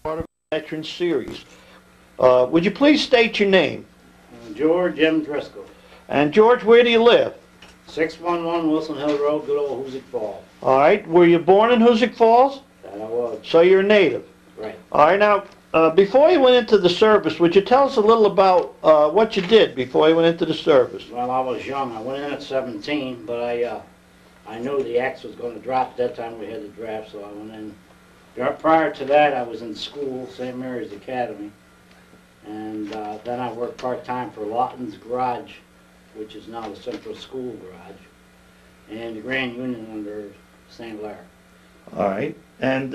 part of the Veteran Series. Would you please state your name? George M. Driscoll. And George, where do you live? 611 Wilson Hill Road, good old Hoosick Falls. All right. Were you born in Hoosick Falls? That I was. So you're a native. Right. All right. Now, before you went into the service, would you tell us a little about what you did before you went into the service? Well, I was young. I went in at 17, but I knew the axe was going to drop. At that time we had the draft, so I went in. Prior to that, I was in school, St. Mary's Academy. And then I worked part-time for Lawton's Garage, which is now the Central School Garage, and the Grand Union under St. Clair. All right. And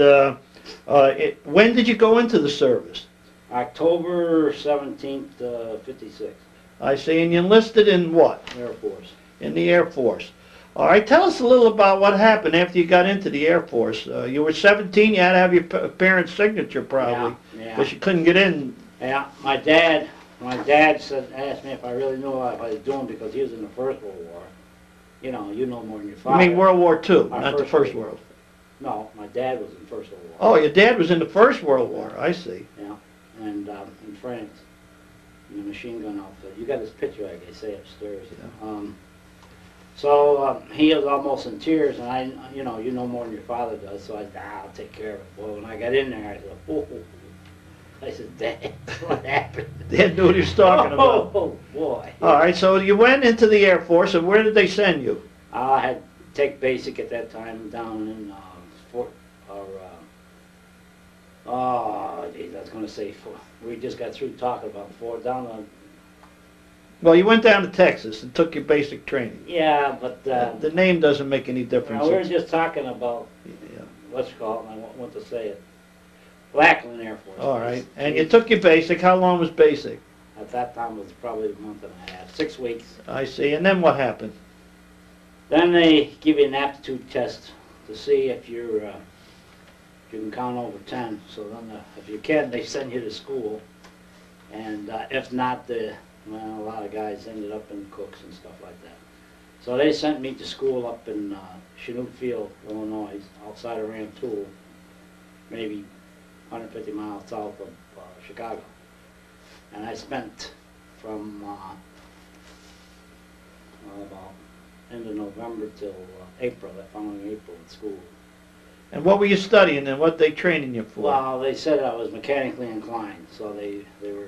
when did you go into the service? October 17th, 56. I see. And you enlisted in what? Air Force. In the Air Force. All right. Tell us a little about what happened after you got into the Air Force. You were 17. You had to have your parents' signature probably, because you couldn't get in. Yeah. My dad asked me if I really knew what I was doing because he was in the First World War. You know more than your father. I mean World War II, not the First World. No, my dad was in the First World War. Oh, your dad was in the First World War. I see. Yeah, and in France, in the machine gun outfit. You got his picture, like they say, upstairs. Yeah. So he was almost in tears, and you know more than your father does. So I said, I'll take care of it. Well, when I got in there, I said, oh. I said, Dad, what happened? Dad knew what he was talking about. Oh, boy. All right, so you went into the Air Force, and where did they send you? I had to take basic at that time down in Fort, geez, I was going to say, we just got through talking about Fort, down on... Well, you went down to Texas and took your basic training. Yeah, but... the name doesn't make any difference. We were just talking about, let's call it, and I want to say it. Lackland Air Force. All right. And you took your basic. How long was basic? At that time it was probably a month and a half, 6 weeks. I see. And then what happened? Then they give you an aptitude test to see if you can count over 10. So then if you can, they send you to school. And if not, a lot of guys ended up in cooks and stuff like that. So they sent me to school up in Chinook Field, Illinois, outside of Rantoul, maybe 150 miles south of Chicago. And I spent from about end of November till April, that following April in school. And what were you studying and what they training you for? Well, they said I was mechanically inclined, so they were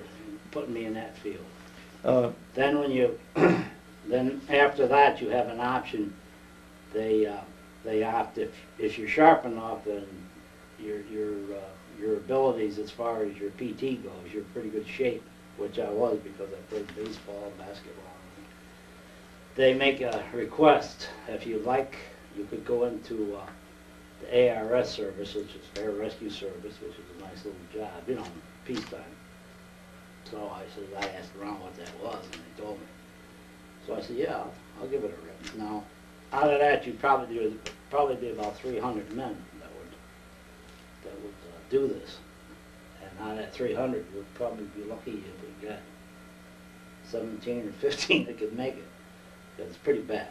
putting me in that field. Then when you, then after that you have an option. They opt if you're sharp enough and your abilities as far as your PT goes, you're in pretty good shape, which I was because I played baseball, basketball. They make a request. If you like, you could go into the ARS service, which is Air Rescue Service, which is a nice little job, peacetime. So I asked around what that was, and they told me. So I said, yeah, I'll give it a rip. Now, out of that, you'd probably be about 300 men that would do this. And out of that 300, you'd probably be lucky if we got 17 or 15 that could make it. It's pretty bad,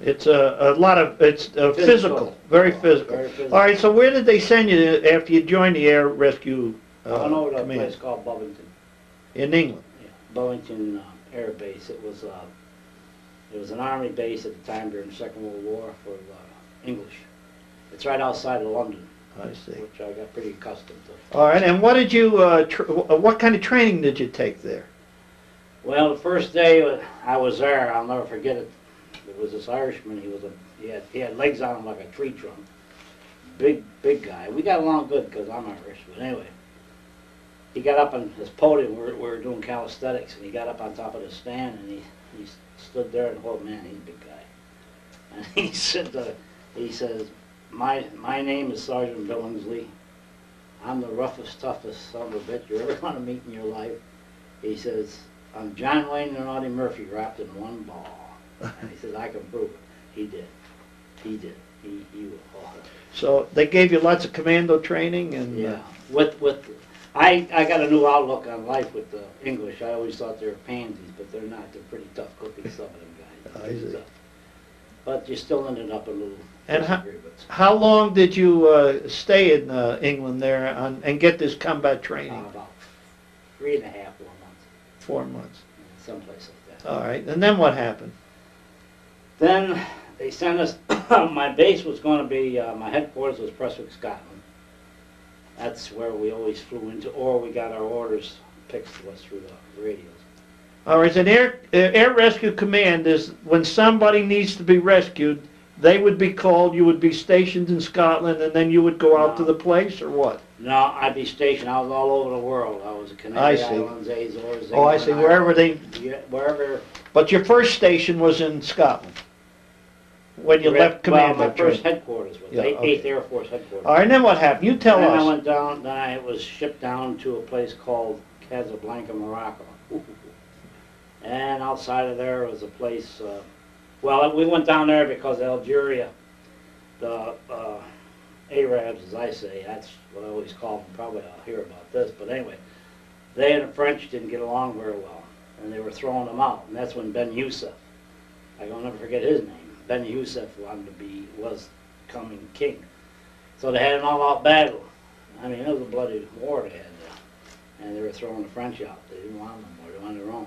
It's a lot of, it's physical, very physical. All right, so where did they send you after you joined the Air Rescue I went over to a Command? place called Bovington. In England? Yeah, Bovington Air Base. It was an army base at the time during the Second World War for English. It's right outside of London. I see. Which I got pretty accustomed to. All right, and what did you, what kind of training did you take there? Well, the first day I was there, I'll never forget it. There was this Irishman. He had legs on him like a tree trunk. Big guy. We got along good because I'm Irish. But anyway, he got up on his podium. We were doing calisthenics, and he got up on top of the stand, and he stood there, and oh man, he's a big guy. And he says, my name is Sergeant Billingsley. I'm the roughest, toughest son of a bitch you're ever going to meet in your life. He says, I'm John Wayne and Audie Murphy wrapped in one ball. And he says, I can prove it. He did. He did. He was awesome. So they gave you lots of commando training? And yeah. I got a new outlook on life with the English. I always thought they were pansies, but they're not. They're pretty tough cookies, some of them guys. I see. but you still ended up a little And disagreements. how long did you stay in England there and get this combat training? About 3.5, 4 months. 4 months. Someplace like that. All right, and then what happened? Then they sent us, my base was going to be, my headquarters was Prestwick, Scotland. That's where we always flew into, or we got our orders picked to us through the radios. All right, an air rescue command is when somebody needs to be rescued, they would be called, you would be stationed in Scotland, and then you would go out to the place, or what? No, I'd be stationed. I was all over the world. I was at Canary Islands, Azores. Oh, I see. Wherever they... Yeah, wherever. But your first station was in Scotland when you left command. Well, my first headquarters was 8th Air Force headquarters. All right, and then what happened? You tell us. Then I went down. Then I was shipped down to a place called Casablanca, Morocco. And outside of there was a place. Well, we went down there because Algeria, the Arabs, as I say, that's what I always call them. Probably I'll hear about this, but anyway, they and the French didn't get along very well, and they were throwing them out. And that's when Ben Youssef, I'll never forget his name. Ben Youssef was coming king. So they had an all-out battle. I mean, it was a bloody war they had there, and they were throwing the French out. They didn't want them more. They wanted their own.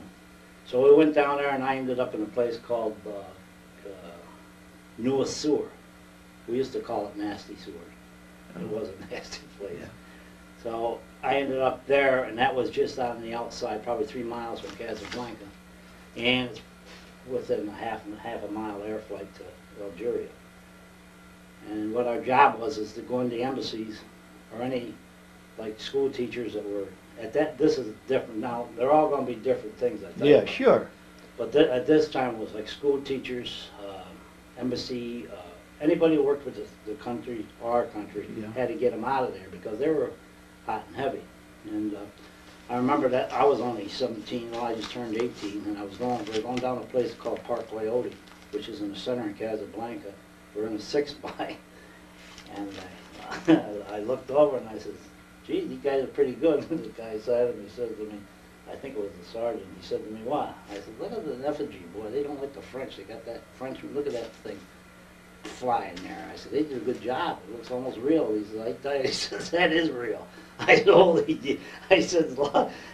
So we went down there, and I ended up in a place called New Sewer. We used to call it Nasty Sewer. It was a nasty place. Yeah. So I ended up there, and that was just on the outside, probably 3 miles from Casablanca, and it's within a half a mile air flight to Algeria. And what our job was is to go into embassies or any like school teachers that were at that. This is different now. They're all going to be different things. I think. Yeah, sure. But at this time it was like school teachers, embassy. Anybody who worked with the country, our country, had to get them out of there because they were hot and heavy. And I remember that I was only 17, well I just turned 18, and we were going down a place called Park Coyote, which is in the center of Casablanca. We're in a 6-by, and I looked over and I said, geez, these guys are pretty good. The guy side of me said to me, I think it was the sergeant, he said to me, what? I said, look at the effigy, boy, they don't like the French, they got that French, look at that thing flying there. I said, they did a good job, it looks almost real. He said, I tell you, he says, that is real. I said, holy, I said,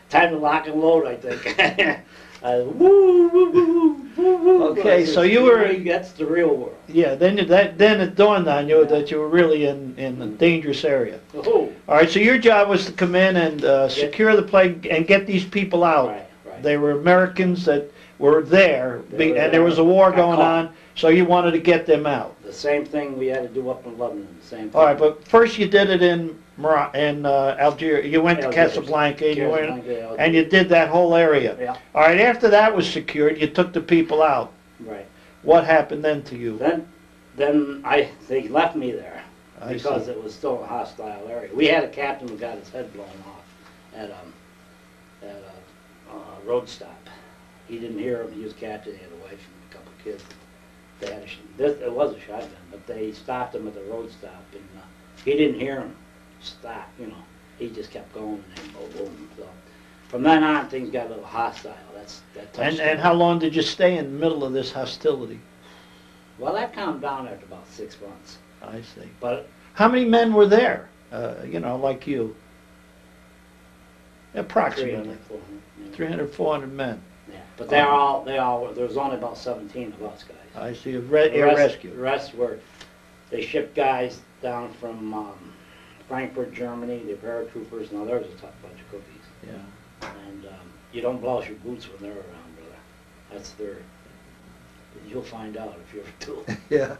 time to lock and load, I think. I said, woo, woo, woo, woo, woo. Okay, said, so you were... That's the real world. Yeah, then it dawned on you that you were really in a dangerous area. Oh. All right, so your job was to come in and secure the plane and get these people out. Right, right. They were Americans that were there, and there was a war going on, so you wanted to get them out. The same thing we had to do up in Lebanon, the same thing. All right, but first you did it in Algeria. You went to Casablanca, and you did that whole area. Yeah. All right, after that was secured, you took the people out. Right. What happened then to you? Then they left me there because it was still a hostile area. We had a captain who got his head blown off at a road stop. He didn't hear him. He was captain. He had a wife and a couple of kids. They had it was a shotgun, but they stopped him at the road stop, and he didn't hear him stop. You know, he just kept going and boom, boom. So from then on, things got a little hostile. And how long did you stay in the middle of this hostility? Well, that calmed down after about 6 months. I see. But how many men were there? You know, like you. Approximately 300, 400 men. Yeah, but there was only about 17 of us guys. I see. Air rescue. The rest were, they shipped guys down from Frankfurt, Germany, the paratroopers. Now there's a tough bunch of cookies. Yeah. And you don't blouse your boots when they're around, brother. That's their. You'll find out if you ever do. Yeah.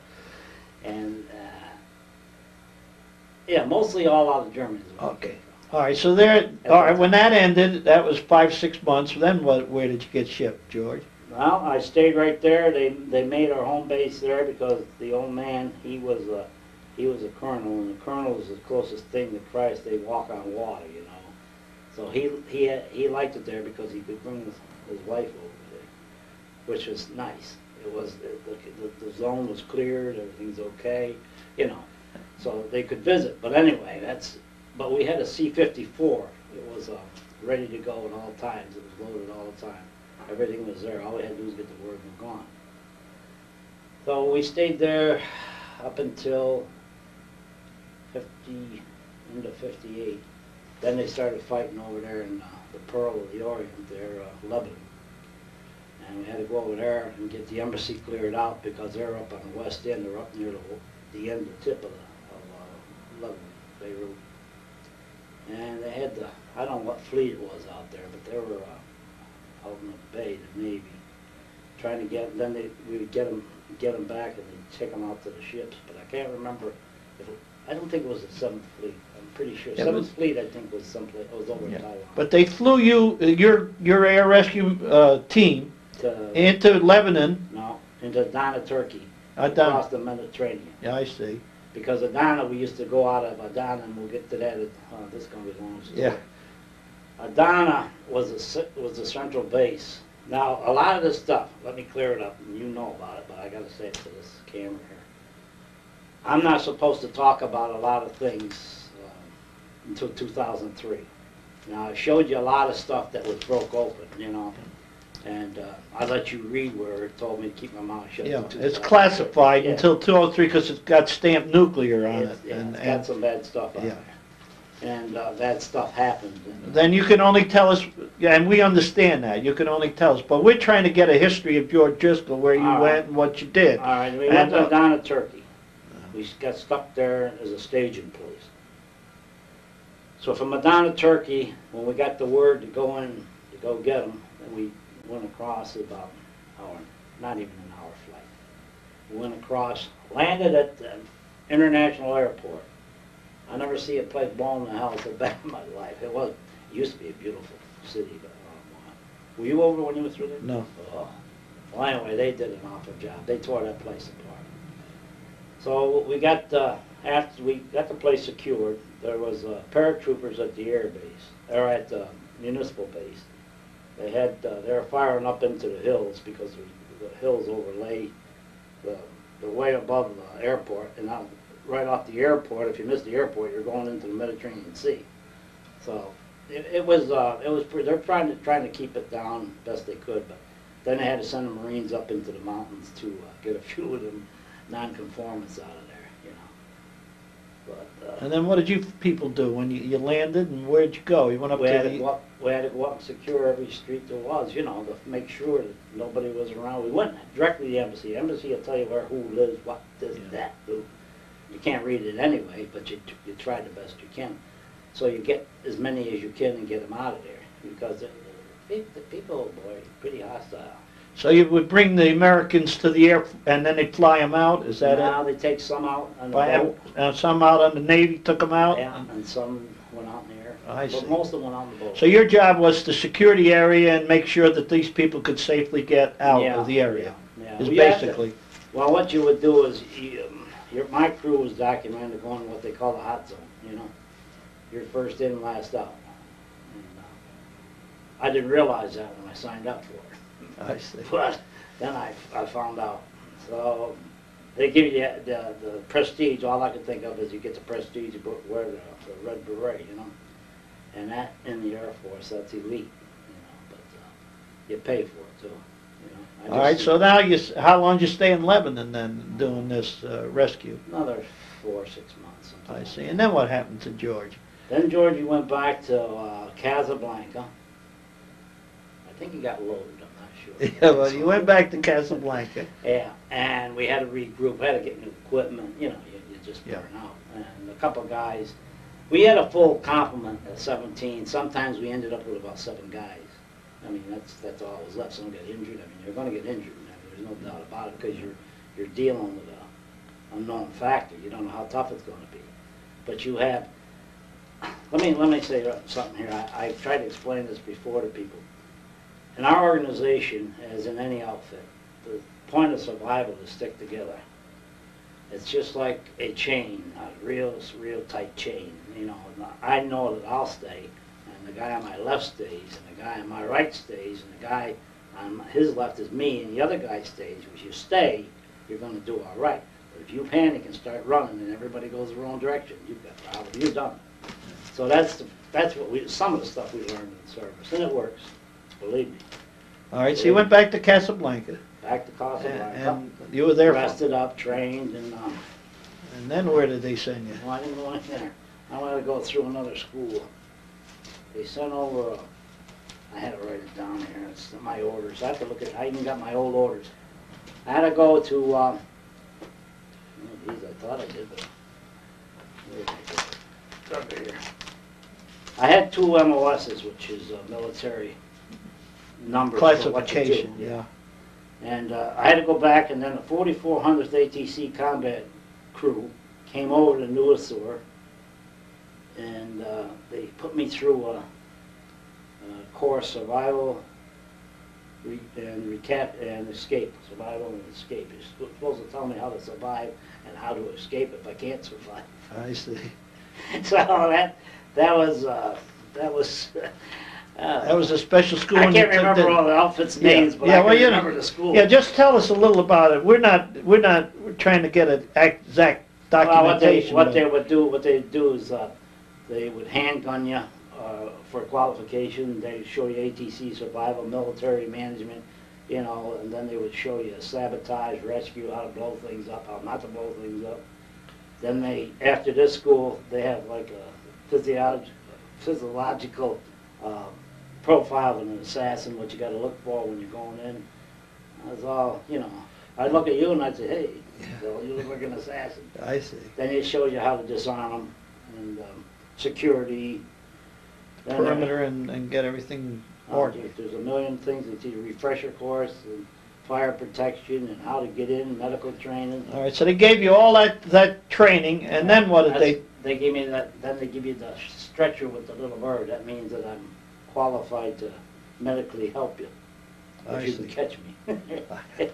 And yeah, mostly all out of Germany. Okay. All right. So there. All right. When that ended, that was 5, 6 months. Then where did you get shipped, George? Well, I stayed right there. They made our home base there because the old man, he was a colonel, and the colonel is the closest thing to Christ. They walk on water, you know. So he liked it there because he could bring his wife over there, which was nice. It was the zone was cleared, everything's okay, you know. So they could visit. But anyway, but we had a C-54. It was ready to go at all times. It was loaded all the time. Everything was there. All we had to do was get the word and we're gone. So we stayed there up until 50, into 58. Then they started fighting over there in the Pearl of the Orient there, Lebanon. And we had to go over there and get the embassy cleared out because they're up on the west end, they're up near the end, the tip of Lebanon, Beirut. And they had the, I don't know what fleet it was out there, but they were out in the bay, the Navy, trying to get, then we would get them back and they'd take them out to the ships, but I can't remember if it, I don't think it was the 7th Fleet. I'm pretty sure. 7th Fleet, I think, was someplace. It was over in Taiwan. But they flew you, your air rescue team, into Lebanon. No, into Adana, Turkey, Adana. Across the Mediterranean. Yeah, I see. Because Adana, we used to go out of Adana, and we'll get to that. This is going to be a long story. Yeah. Adana was the central base. Now, a lot of this stuff, let me clear it up, and you know about it, but I got to say it to this camera here. I'm not supposed to talk about a lot of things until 2003. Now, I showed you a lot of stuff that was broke open, you know, and I let you read where it told me to keep my mouth shut. Yeah, it's classified until 2003 because it's got stamped nuclear on it. Yeah, it's got some bad stuff on it. And bad stuff happened. Then you can only tell us, yeah, and we understand that, you can only tell us, but we're trying to get a history of George Driscoll, where you went and what you did. All right, we went to Adana, Turkey. We got stuck there as a staging place. So from Adana, Turkey, when we got the word to go in, to go get them, then we went across about an hour, not even an hour flight. We went across, landed at the international airport. I never see a place blown to hell so bad in my life. It used to be a beautiful city, but were you over when you were through there? No. Oh. Well, anyway, they did an awful job. They tore that place apart. So we got, after we got the place secured, there was paratroopers at the air base, or at the municipal base. They had, they were firing up into the hills because the hills overlay the way above the airport, and now right off the airport, if you miss the airport, you're going into the Mediterranean Sea. So it was they're trying to keep it down best they could, but then they had to send the Marines up into the mountains to get a few of them non-conformants out of there, you know. But and then what did you people do when you landed, and where did you go? You went up we to had to go up and secure every street there was, you know, to make sure that nobody was around. We went directly to the embassy. The embassy will tell you who lives, what, this, that, who. You can't read it anyway, but you try the best you can. So you get as many as you can and get them out of there, because the people, boy, pretty hostile. So you would bring the Americans to the air, and then they'd fly them out? Is that now it? they take some out on the boat. Some out on the Navy took them out? Yeah, and some went out in the air. I see. But most of them went out on the boat. So your job was to secure the area and make sure that these people could safely get out of the area, is basically. Well, what you would do is, my crew was documented going what they call the hot zone, you know. You're first in, last out. And, I didn't realize that when I signed up for it. I see. But then I found out. So they give you the prestige. All I can think of is you get the prestige, you wear the red beret, you know. And that in the Air Force, that's elite, you know. But you pay for it too. You know. All right. So now how long did you stay in Lebanon then, doing this rescue? Another 4 or 6 months. I see. And then what happened to George? Then George, he went back to Casablanca. I think he got loaded. Yeah, well, you went back to Casablanca. Yeah, and we had to regroup, had to get new equipment, you know, you just burn out. And a couple of guys, we had a full complement at 17. Sometimes we ended up with about 7 guys. I mean, that's all that was left. Some got injured. I mean, you're going to get injured. I mean, there's no doubt about it, because you're dealing with an unknown factor. You don't know how tough it's going to be. But you have, let me say something here. I've tried to explain this before to people. In our organization, as in any outfit, the point of survival is stick together. It's just like a chain, a real tight chain. You know, I know that I'll stay, and the guy on my left stays, and the guy on my right stays, and the guy on his left is me, and the other guy stays. If you stay, you're going to do all right. But if you panic and start running, and everybody goes the wrong direction, you've got problems. You're done. So that's what some of the stuff we learned in the service, and it works. Believe me. All right, so you went back to Casablanca. back to Casablanca. And you were there, Rested up, trained, and then where did they send you? well, I didn't go in there. I wanted to go through another school. They sent over, I had to write it down here, it's my orders. I have to look at, I even got my old orders. I had to go to, oh geez, I thought I did, but, where did I go? It's under here. I had 2 MOSs, which is military numbers for what you do. Classification, yeah. And I had to go back, and then the 4400th ATC combat crew came over to Newsor, and they put me through a course, survival and escape, survival and escape. You're supposed to tell me how to survive and how to escape if I can't survive. I see. So that was that was a special school. I when you can't took remember the- all the outfits' names, but Yeah, I well, can you remember the school. Yeah, just tell us a little about it. We're not trying to get an exact Well, documentation. what they would do is they would handgun you for qualification. They'd show you ATC survival, military management, you know, and then they would show you sabotage, rescue, how to blow things up, how not to blow things up. Then after this school, they have like a physiological profile of an assassin, what you got to look for when you're going in. That's all, you know. I'd look at you and I'd say, hey, Bill, you look like an assassin. I see. Then it shows you how to disarm them and security. Then Perimeter and get everything ordered. there's a million things. They teach refresher course and fire protection and how to get in, medical training. All right, so they gave you all that training, and then what did they? They gave me that. Then they give you the stretcher with the little bird. That means that I'm qualified to medically help you I if you see. can catch me.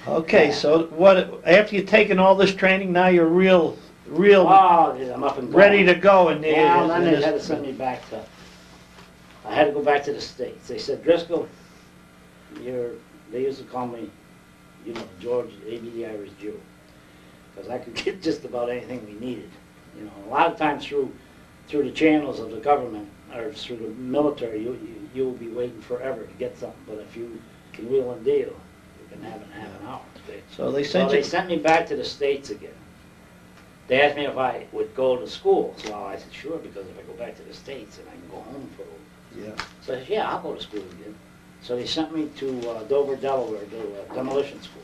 Okay, so what? After you've taken all this training, now you're real Oh, yeah, I'm up and going. ready to go. And Well, then they had to send me back to. I had to go back to the States. They said, Driscoll, they used to call me, you know, George, the Irish Jew, because I could get just about anything we needed. You know, a lot of times through the channels of the government or through the military, you will be waiting forever to get something. But if you can wheel and deal, you can have it in half an hour. So they So sent they you. sent me back to the States again. They asked me if I would go to school. So I said, sure, because if I go back to the States, then I can go home for a little. Yeah. So I said, yeah, I'll go to school again. So they sent me to Dover, Delaware, to a demolition school,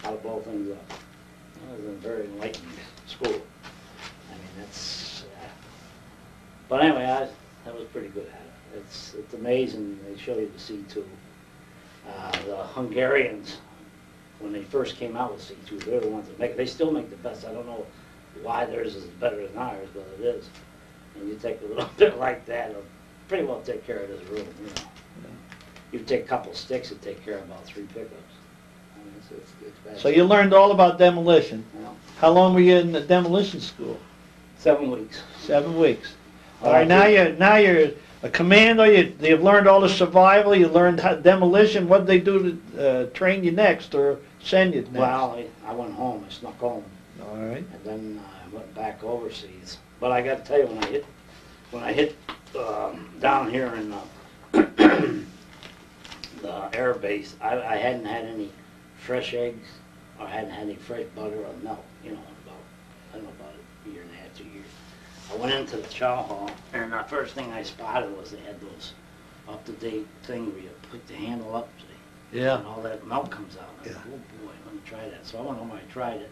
how to blow things up. That was a very enlightening school. I mean, that's, but anyway, I was pretty good at it. It's amazing. They show you the C2. The Hungarians, when they first came out with C2, they're the ones that make, they still make the best. I don't know why theirs is better than ours, but it is. And you take a little bit like that, it'll pretty well take care of this room, you know. You take a couple sticks and take care of about 3 pickups. I mean, it's bad. So you learned all about demolition. You know, How long were you in the demolition school? 7 weeks. 7 weeks. All right, now you're a commando. You've learned all the survival. You learned how, demolition. What did they do to train you next or send you next? Well, I went home. I snuck home. All right. And then I went back overseas. But I got to tell you, when I hit down here in the air base, I hadn't had any fresh eggs or hadn't had any fresh butter or milk, you know, I don't know, about a year and a half, 2 years. I went into the chow hall, and the first thing I spotted was they had those up-to-date things where you put the handle up, see, Yeah. and all that milk comes out. I Yeah. thought, oh boy, let me try that. So I went home and I tried it.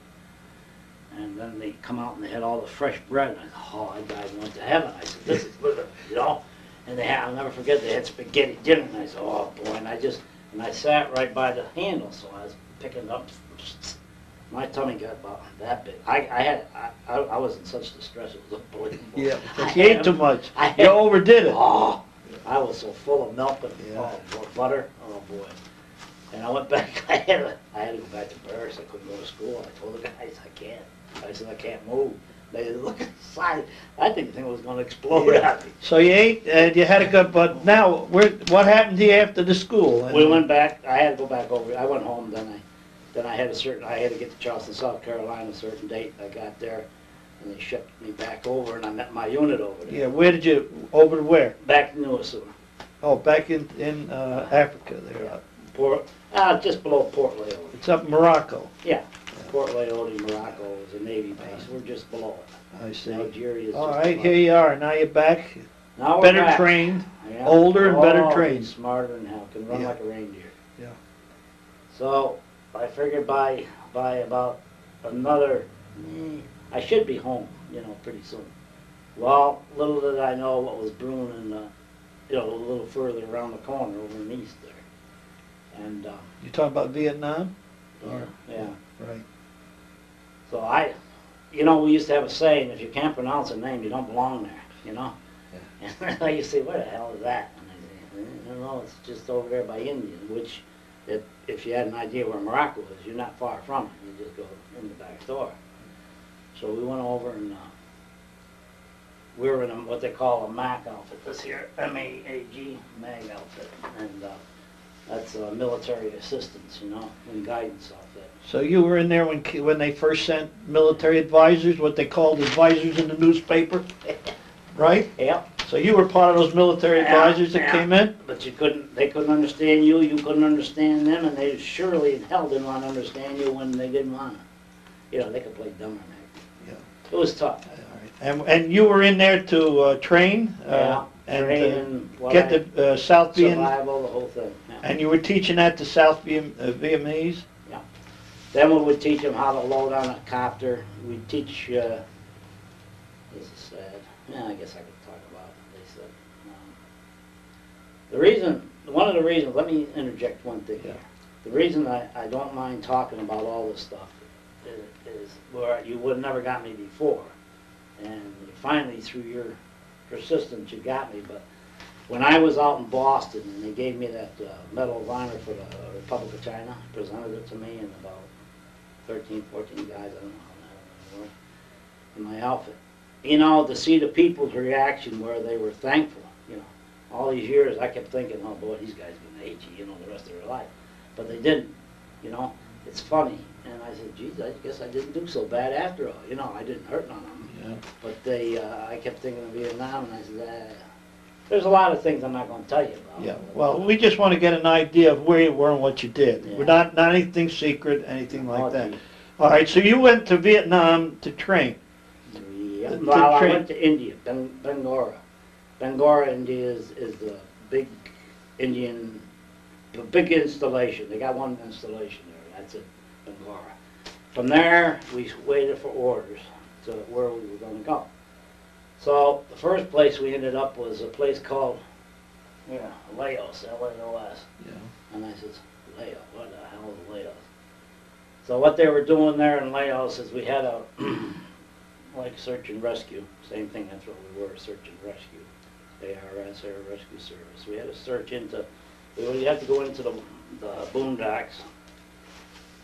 And then they come out and they had all the fresh bread. And I thought, oh, I went to heaven. I said, this is good, you know. And they had, I'll never forget, they had spaghetti dinner. And I said, oh boy. And I sat right by the handle, so I was picking up. My tummy got about that big. I was in such distress, it was unbelievable. Yeah, because you ate too much. I had- You overdid it. Oh, I was so full of milk and Yeah. butter. Oh boy. And I went back, I had to go back to Paris. I couldn't go to school. I told the guys, I can't. I said, I can't move. They look inside. I think the thing was going to explode Yeah. at me. So you ate and you had a good, but now, what happened to you after the school? We went back. I had to go back over. I went home. Then I had to get to Charleston, South Carolina, a certain date. I got there, and they shipped me back over, and I met my unit over there. Yeah, where did you, over to where? Back to Newsor. Oh, back in Africa there. Yeah. just below Port Leone. It's up in Morocco. Yeah, Port Leone, Morocco is a Navy base. We're just below it. I see. Algeria is All just right, above here it. you are. Now you're back, Now we're better back. trained, Yeah. older and better Oh, trained. he's smarter than hell. Can run Yeah. like a reindeer. Yeah. So I figured by about another, I should be home, pretty soon. Well, little did I know what was brewing in a little further around the corner over in the east there. And You talking about Vietnam? yeah. Right. So we used to have a saying: if you can't pronounce a name, you don't belong there. And I used to say, where the hell is that? And I say, I don't know, it's just over there by India, which, if you had an idea where Morocco is, you're not far from it. You just go in the back door. So we went over and we were in what they call a MAG outfit. This here, M-A-A-G, MAG outfit. And that's military assistance, and guidance outfit. So you were in there when they first sent military advisors, what they called advisors in the newspaper, right? Yep. So you were part of those military advisors that came in? But they couldn't understand you, you couldn't understand them, and they surely in hell didn't want to understand you when they didn't want to. They could play dumber than that. Yeah. It was tough. All right. And you were in there to train? And get the South survival, the whole thing. Yeah. And you were teaching that to South Vietnamese? Yeah. Then we would teach them how to load on a copter. We'd teach, this is sad. Yeah, I guess I could talk about it. They said, one of the reasons, let me interject one thing here. The reason I don't mind talking about all this stuff is where you would have never got me before. And finally, through your persistence, you got me. But when I was out in Boston and they gave me that Medal of Honor for the Republic of China, presented it to me and about 13, 14 guys, I don't know how many were, in my outfit. To see the people's reaction where they were thankful, all these years I kept thinking, oh boy, these guys are going to hate you, the rest of their life. But they didn't, it's funny. And I said, geez, I guess I didn't do so bad after all, I didn't hurt none of them. Yeah. But I kept thinking of Vietnam, and I said, there's a lot of things I'm not going to tell you about. Yeah, well, we just want to get an idea of where you were and what you did. Yeah. We're not anything secret, anything like that. Gee. All right, so you went to Vietnam to train. Yeah. To Well, I train. went to India, Bangora. Bangora, India is the big Indian, the big installation. They got one installation there. That's it, Bangora. From there, we waited for orders to where we were going to go. So the first place we ended up was a place called Laos, L-A-O-S. Yeah. And I says, Laos, what the hell is Laos? So what they were doing there in Laos is we had a, like search and rescue, same thing, that's what we were, search and rescue, ARS, Air Rescue Service. We had to search into, we had to go into the boondocks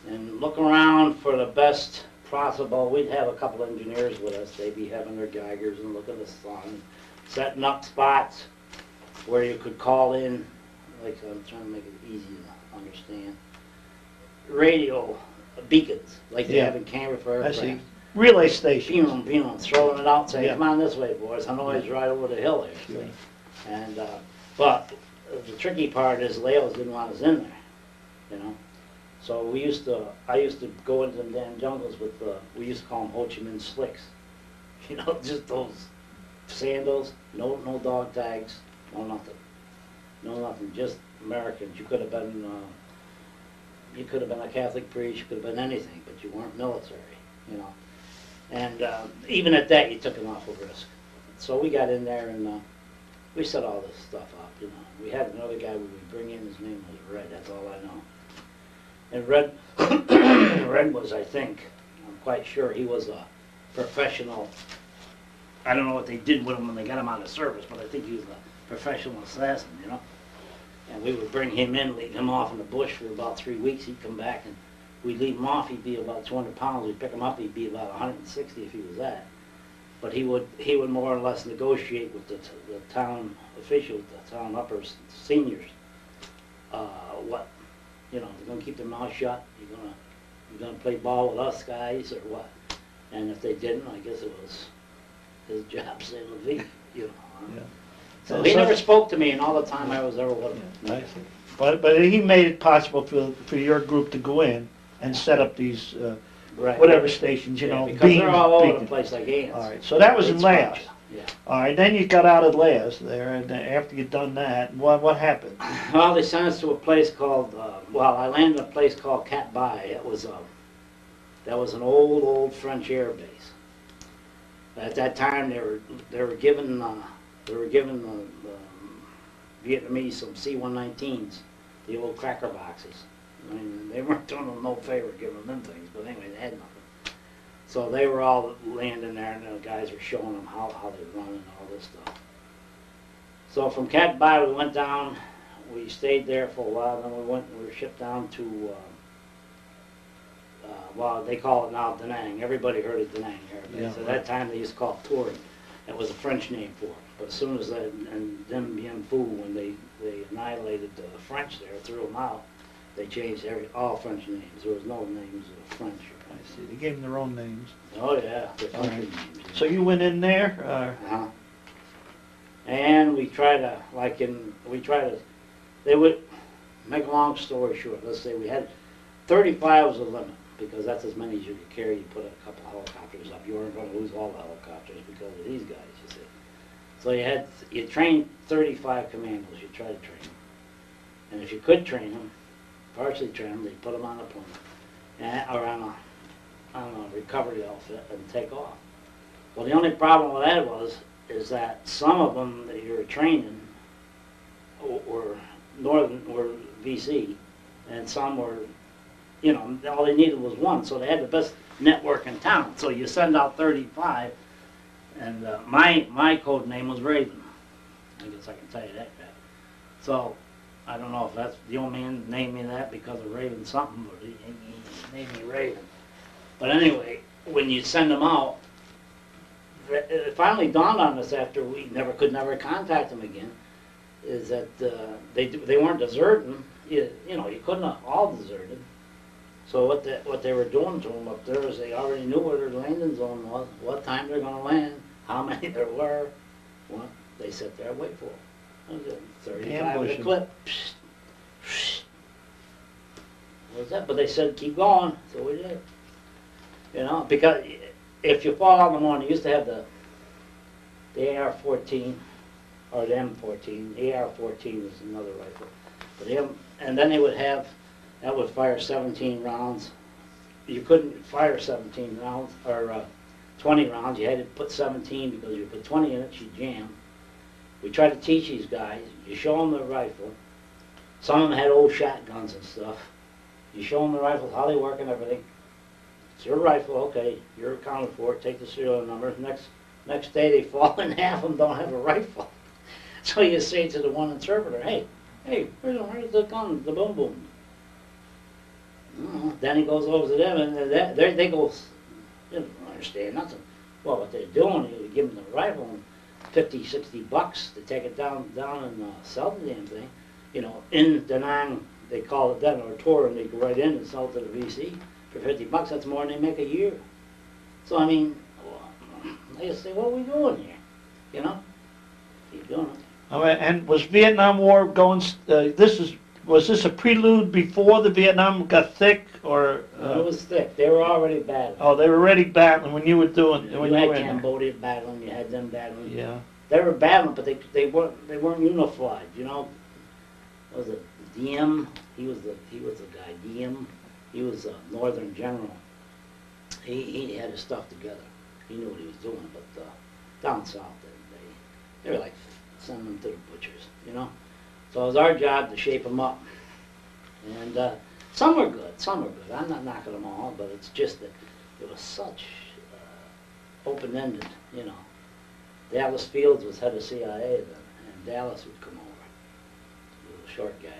and look around for the best possible. We'd have a couple engineers with us, they'd be having their Geigers and look at the sun, setting up spots where you could call in, like I'm trying to make it easy to understand, radio beacons, like they have in Canberra for I aircraft. see. Relay station. Throwing it out, saying, Yeah. come on this way, boys, I know it's right over the hill there. Yeah. And, but the tricky part is Laos didn't want us in there, So I used to go into them damn jungles with, we used to call them Ho Chi Minh slicks. Just those sandals, no dog tags, no nothing, just Americans. You could have been a Catholic priest, you could have been anything, but you weren't military, And even at that, you took an awful risk. So we got in there and we set all this stuff up, We had another guy we would bring in, his name was Red, that's all I know. And Red was, I think, I'm quite sure he was a professional, I don't know what they did with him when they got him out of service, but I think he was a professional assassin, And we would bring him in, leave him off in the bush for about 3 weeks, he'd come back and we'd leave him off, he'd be about 200 pounds, we'd pick him up, he'd be about 160 if he was that. But he would more or less negotiate with the town officials, the town uppers, seniors, what, they're going to keep their mouth shut, you're gonna play ball with us guys, or what? And if they didn't, I guess it was his job, c'est la vie, Yeah. So he never spoke to me in all the time I was there with him. I see. But he made it possible for your group to go in and set up these, Right. whatever stations, you Yeah, know, because they're all over the beacons. place like ants. All right, so that was in It's Laos. Yeah. All right, then you got out of Laos there, and after you'd done that, what happened? Well, they sent us to a place called, I landed in a place called Cat Bai. That was an old French air base. At that time, they were giving the Vietnamese some C-119s, the old cracker boxes. I mean, they weren't doing them no favor giving them things, but anyway, they had nothing. So they were all landing there, and the guys were showing them how they run and all this stuff. So from Cat Bai, we went down. We stayed there for a while. Then we were shipped down to, they call it now Da Nang. Everybody heard of Da Nang Air Base. Yeah. At that time, they used to call it Touring. That was a French name for it. But as soon as and Dien Bien Phu, when they annihilated the French there, threw them out, they changed all French names. There was no names of French. I see, they gave them their own names. Oh yeah, the All country right. names. So you went in there, Uh-huh. And they would, make a long story short, let's say we had 35 was the limit, because that's as many as you could carry. You put a couple helicopters up. You weren't going to lose all the helicopters because of these guys, you see. So you trained 35 commandos, you tried to train them. And if you could train them, partially train them, they put them on a plane, or on a recovery outfit and take off. Well, the only problem with that is that some of them that you were training were VC, and some were, all they needed was one, so they had the best network in town. So you send out 35, and my code name was Raven. I guess I can tell you that. So I don't know if that's the old man named me that because of Raven something, but he named me Raven. But anyway, when you send them out, it finally dawned on us after we could never contact them again, is that they weren't deserting. You couldn't have all deserted. So what they were doing to them up there is they already knew where their landing zone was, what time they're going to land, how many there were. Well, they sat there and wait for them. That was it. 35 with a clip. What was that? But they said keep going, so we did. Because if you fall out in the morning, you used to have the AR-14 or the M14. The AR-14 is another rifle. But and then they would have, that would fire 17 rounds. You couldn't fire 17 rounds or 20 rounds. You had to put 17 because if you put 20 in it, you jam. We tried to teach these guys. You show them the rifle. Some of them had old shotguns and stuff. You show them the rifles, how they work and everything. It's your rifle, okay, you're accounted for it, take the serial number. Next day they fall and half of them don't have a rifle. So you say to the one interpreter, hey, where's the gun, the boom boom? Then he goes over to them and they go, they don't understand nothing. Well, what they're doing, you give them the rifle and $50-$60 to take it down and sell the damn thing. In Da Nang, they call it then, or tour, and they go right in and sell to the VC. For $50, that's more than they make a year. So I mean, they say, what are we doing here? Keep doing it. all right, and was Vietnam War going, was this a prelude before the Vietnam got thick, or? It was thick. They were already battling. Oh, they were already battling when you were doing, You when you had were in there. Cambodia battling, you had them battling. Yeah. They were battling, but they weren't unified. Was it Diem? He was the guy. Diem. He was a northern general. He had his stuff together. He knew what he was doing, but down south they were like sending them to the butchers, So it was our job to shape them up. And some were good, some were good. I'm not knocking them all, but it's just that it was such open-ended, Dallas Fields was head of CIA then, and Dallas would come over. He was a short guy.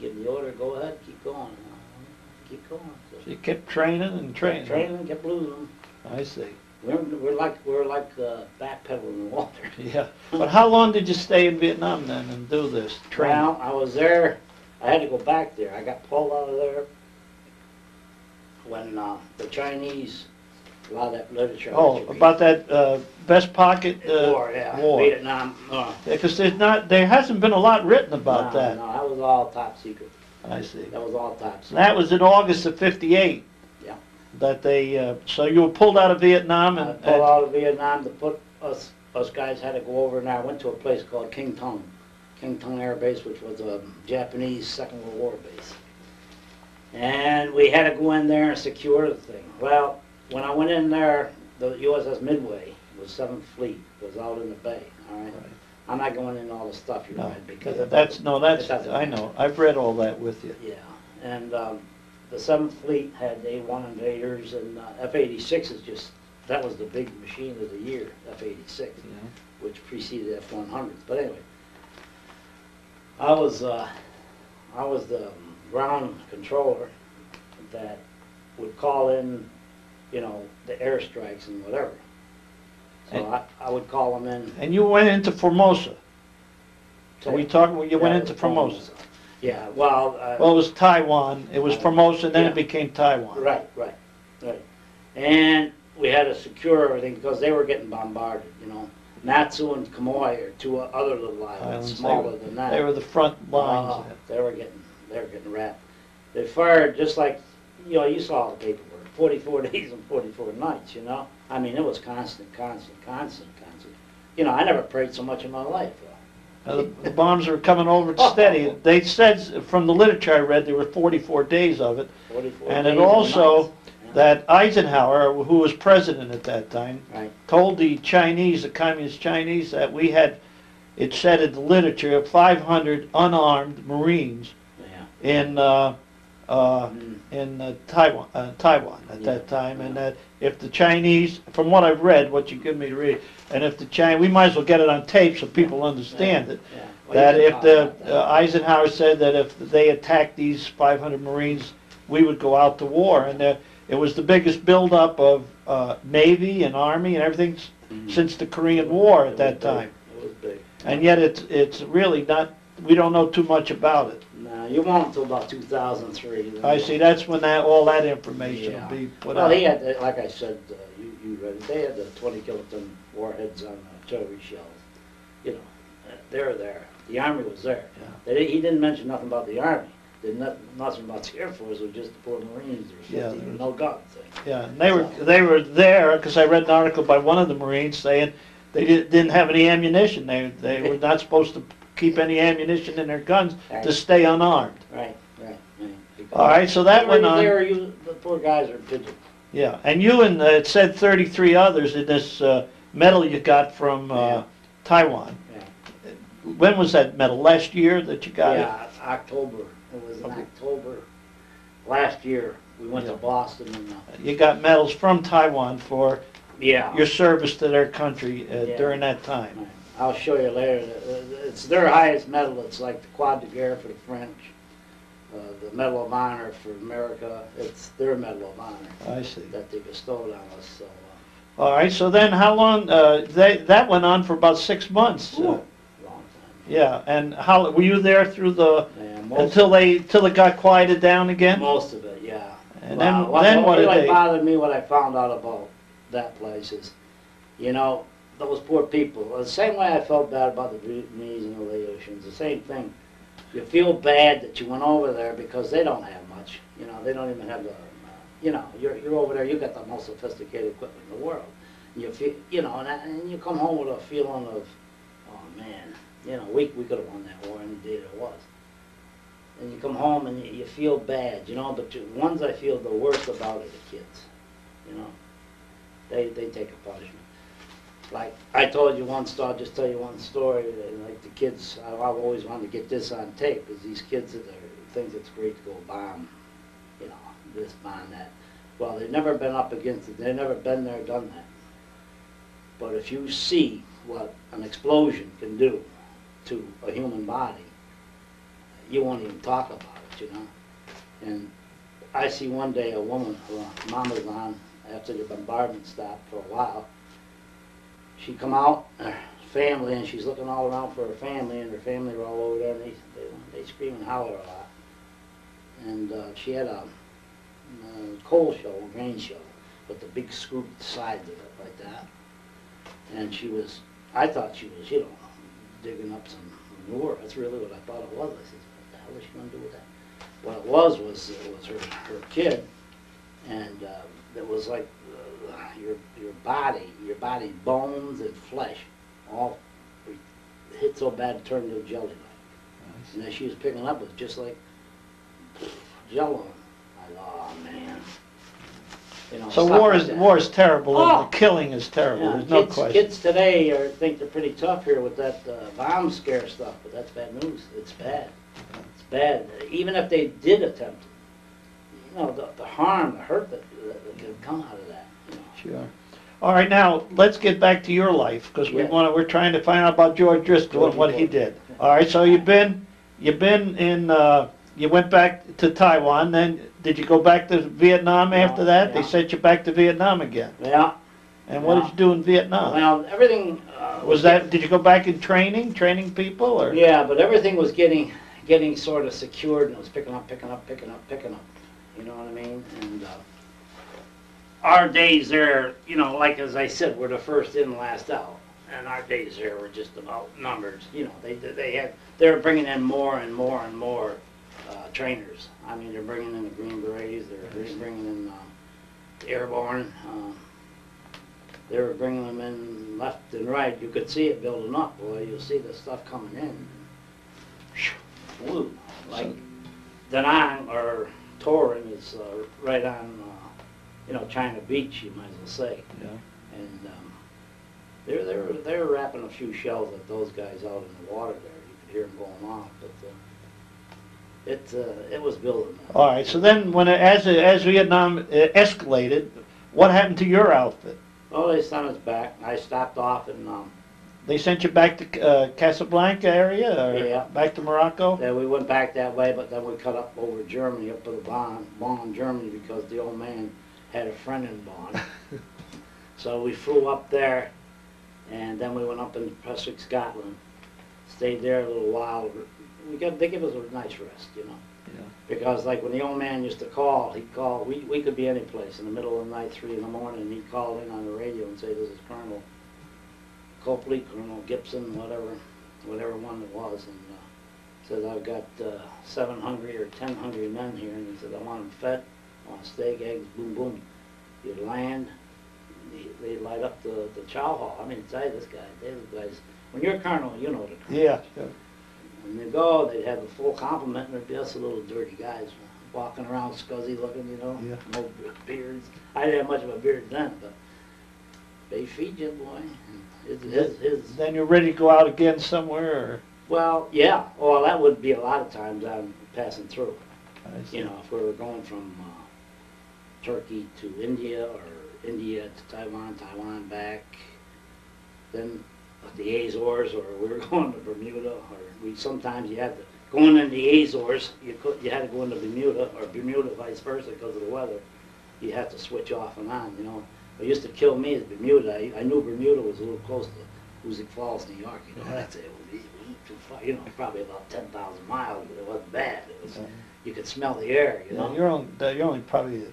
Give the order, go ahead, keep going. Keep going. So you kept training and training. Training, kept losing them. I see. We're like backpedaling in the water. Yeah. But how long did you stay in Vietnam then and do this training? Well, I was there. I had to go back there. I got pulled out of there when the Chinese A lot of that literature. I Oh, let you read. about that Best Pocket War, yeah. war. Vietnam. Because there hasn't been a lot written about no, that. No, that was all top secret. I see. That was all top And secret. that was in August of '58. Yeah. That they, so you were pulled out of Vietnam I and, pulled out of Vietnam to put us guys had to go over, and I went to a place called King Tung Air Base, which was a Japanese Second World War base. And we had to go in there and secure the thing. Well, when I went in there, the USS Midway was 7th Fleet, was out in the bay, all right? Right. I'm not going into all the stuff you no, read because it that's, doesn't I know. I've read all that with you. Yeah, and the 7th Fleet had A-1 invaders, and F-86 is just, that was the big machine of the year, F-86, Yeah. which preceded F-100. But anyway, I was the ground controller that would call in, you know, the airstrikes and whatever. So I would call them in. And you went into Formosa. So we talking, you went Yeah, into Formosa. Yeah, well. Well, it was Taiwan. It was Formosa, and then Yeah. it became Taiwan. Right. And we had to secure everything because they were getting bombarded, you know. Natsu and Quemoy are two other little islands, smaller than that. They were the front lines. They were getting wrapped. They fired just like, you know, you saw the paperwork, 44 days and 44 nights, you know. I mean, it was constant. You know, I never prayed so much in my life. The bombs were coming over steady. They said, from the literature I read, there were 44 days of it. 44 And days it also, nights. Yeah. that Eisenhower, who was president at that time, Right. told the Chinese, the communist Chinese, that we had, it said in the literature, 500 unarmed Marines Yeah. in Taiwan at that time, and that if the Chinese, from what I've read, what you give me to read, and if the Chinese, we might as well get it on tape so people understand it, Yeah. Well, that you if can the talk about that. Eisenhower said that if they attacked these 500 Marines, we would go out to war, and it was the biggest buildup of Navy and Army and everything since the Korean War at that time. It was big. And yet it's really not, we don't know too much about it. No, you won't until about 2003. I see, that's when all that information Yeah. will be put Well, out. he had, like I said, you read it, they had the 20 kiloton warheads on artillery shells. You know, they were there. The Army was there. Yeah. He didn't mention nothing about the Army. Did nothing about the Air Force. It was just the poor Marines. There was 50, no guns. Yeah, and they were there, because I read an article by one of the Marines saying they didn't have any ammunition. They were not supposed to keep any ammunition in their guns to stay unarmed. Right. All right, so that went on. The poor guys are pigeons. Yeah, and you and it said 33 others in this medal you got from Taiwan. Yeah. When was that medal? Last year that you got it? Yeah, October. It was in October last year. We went to Boston and. You got medals from Taiwan for Yeah. your service to their country during that time. Right. I'll show you later. It's their highest medal. It's like the Croix de Guerre for the French, the Medal of Honor for America. It's their Medal of Honor I see. that they bestowed on us. So, All right, so then how long, that went on for about 6 months. long time. Yeah, and how, were you there through the, Yeah, until it got quieted down again? most of it, yeah. And Well, then what did really they? bothered me, what I found out about that place is, you know, those poor people. The same way I felt bad about the Vietnamese and the Laotians, the same thing. You feel bad that you went over there because they don't have much. You know, they don't even have the, you know, you're over there, you got the most sophisticated equipment in the world. And you feel, you know, and you come home with a feeling of, oh man, you know, we could have won that war any day there was. And you come home and you feel bad, you know, but the ones I feel the worst about are the kids, you know. They take a punishment. Like I told you one story, I'll just tell you one story. Like the kids, I've always wanted to get this on tape, because these kids that think it's great to go bomb, you know, this, bomb that. Well, they've never been up against it. They've never been there, done that. But if you see what an explosion can do to a human body, you won't even talk about it, you know. And I see one day a woman, her mom was on after the bombardment stopped for a while. She come out, her family, and she's looking all around for her family, and her family were all over there, and they scream and holler a lot. And she had a coal shovel, grain shovel. with the big scoop sides of it like that. And I thought she was, digging up some manure. That's really what I thought it was. I said, what the hell is she gonna do with that? What it was her kid, and it was like your body, bones and flesh, all hit so bad it turned into jelly-like. And then she was picking up with just like jello. I thought, oh man. So war is terrible, and the killing is terrible, there's no question. Kids today think they're pretty tough here with that bomb scare stuff, but that's bad news. It's bad. It's bad. Even if they did attempt it, the harm, the hurt that can come out of that. Sure. All right, now let's get back to your life, because we're trying to find out about George Driscoll and what he did. All right, so you went back to Taiwan, then did you go back to Vietnam after that? Yeah. They sent you back to Vietnam again. Yeah. And what did you do in Vietnam? Well, everything did you go back in training people, or? Yeah, but everything was getting sort of secured, and it was picking up. You know what I mean? And our days there, like as I said, we're the first in, last out, and our days there were just about numbered. They were bringing in more and more and more trainers. I mean, they're bringing in the Green Berets, they're bringing in the Airborne. They were bringing them in left and right. You could see it building up, boy. You'll see the stuff coming in. Whew, like Da Nang or Torin is right on, China Beach, you might as well say. Yeah. And they were wrapping a few shells at those guys out in the water there. You could hear them going off, but it was building. All right. So then, as Vietnam escalated, what happened to your outfit? Oh, they sent us back. I stopped off and they sent you back to Casablanca area, or back to Morocco? Yeah, we went back that way, but then we cut up over Germany, up to the Bonn, Germany, because the old man had a friend in Bonn. So we flew up there, and then we went up in Pruswick, Scotland, stayed there a little while. They give us a nice rest, Yeah. Because like when the old man used to call, he'd call, we could be any place, in the middle of the night, 3 in the morning, and he'd call in on the radio and say, this is Colonel Copley, Colonel Gibson, whatever one it was, and says, I've got 7 hungry or 10 hungry men here, and he said, I want them fed, I want steak, eggs, boom, boom. You'd land, they'd light up the chow hall. I mean, tell you this guys, when you're a colonel, you know what a colonel is. Yeah. When they go, they'd have a full complement, and there'd be us little dirty guys walking around scuzzy looking, Yeah. No beards. I didn't have much of a beard then, but they feed you, boy. Then you're ready to go out again somewhere, or? Well, yeah. Well, that would be a lot of times I'm passing through. If we were going from Turkey to India, or India to Taiwan, Taiwan back, then the Azores, or we were going to Bermuda, or sometimes you had to, going into the Azores, you had to go into Bermuda, or Bermuda vice versa because of the weather. You had to switch off and on, What used to kill me is Bermuda. I knew Bermuda was a little close to Hoosick Falls, New York, That's it. It was too far, probably about 10,000 miles, but it wasn't bad. You could smell the air, You're only probably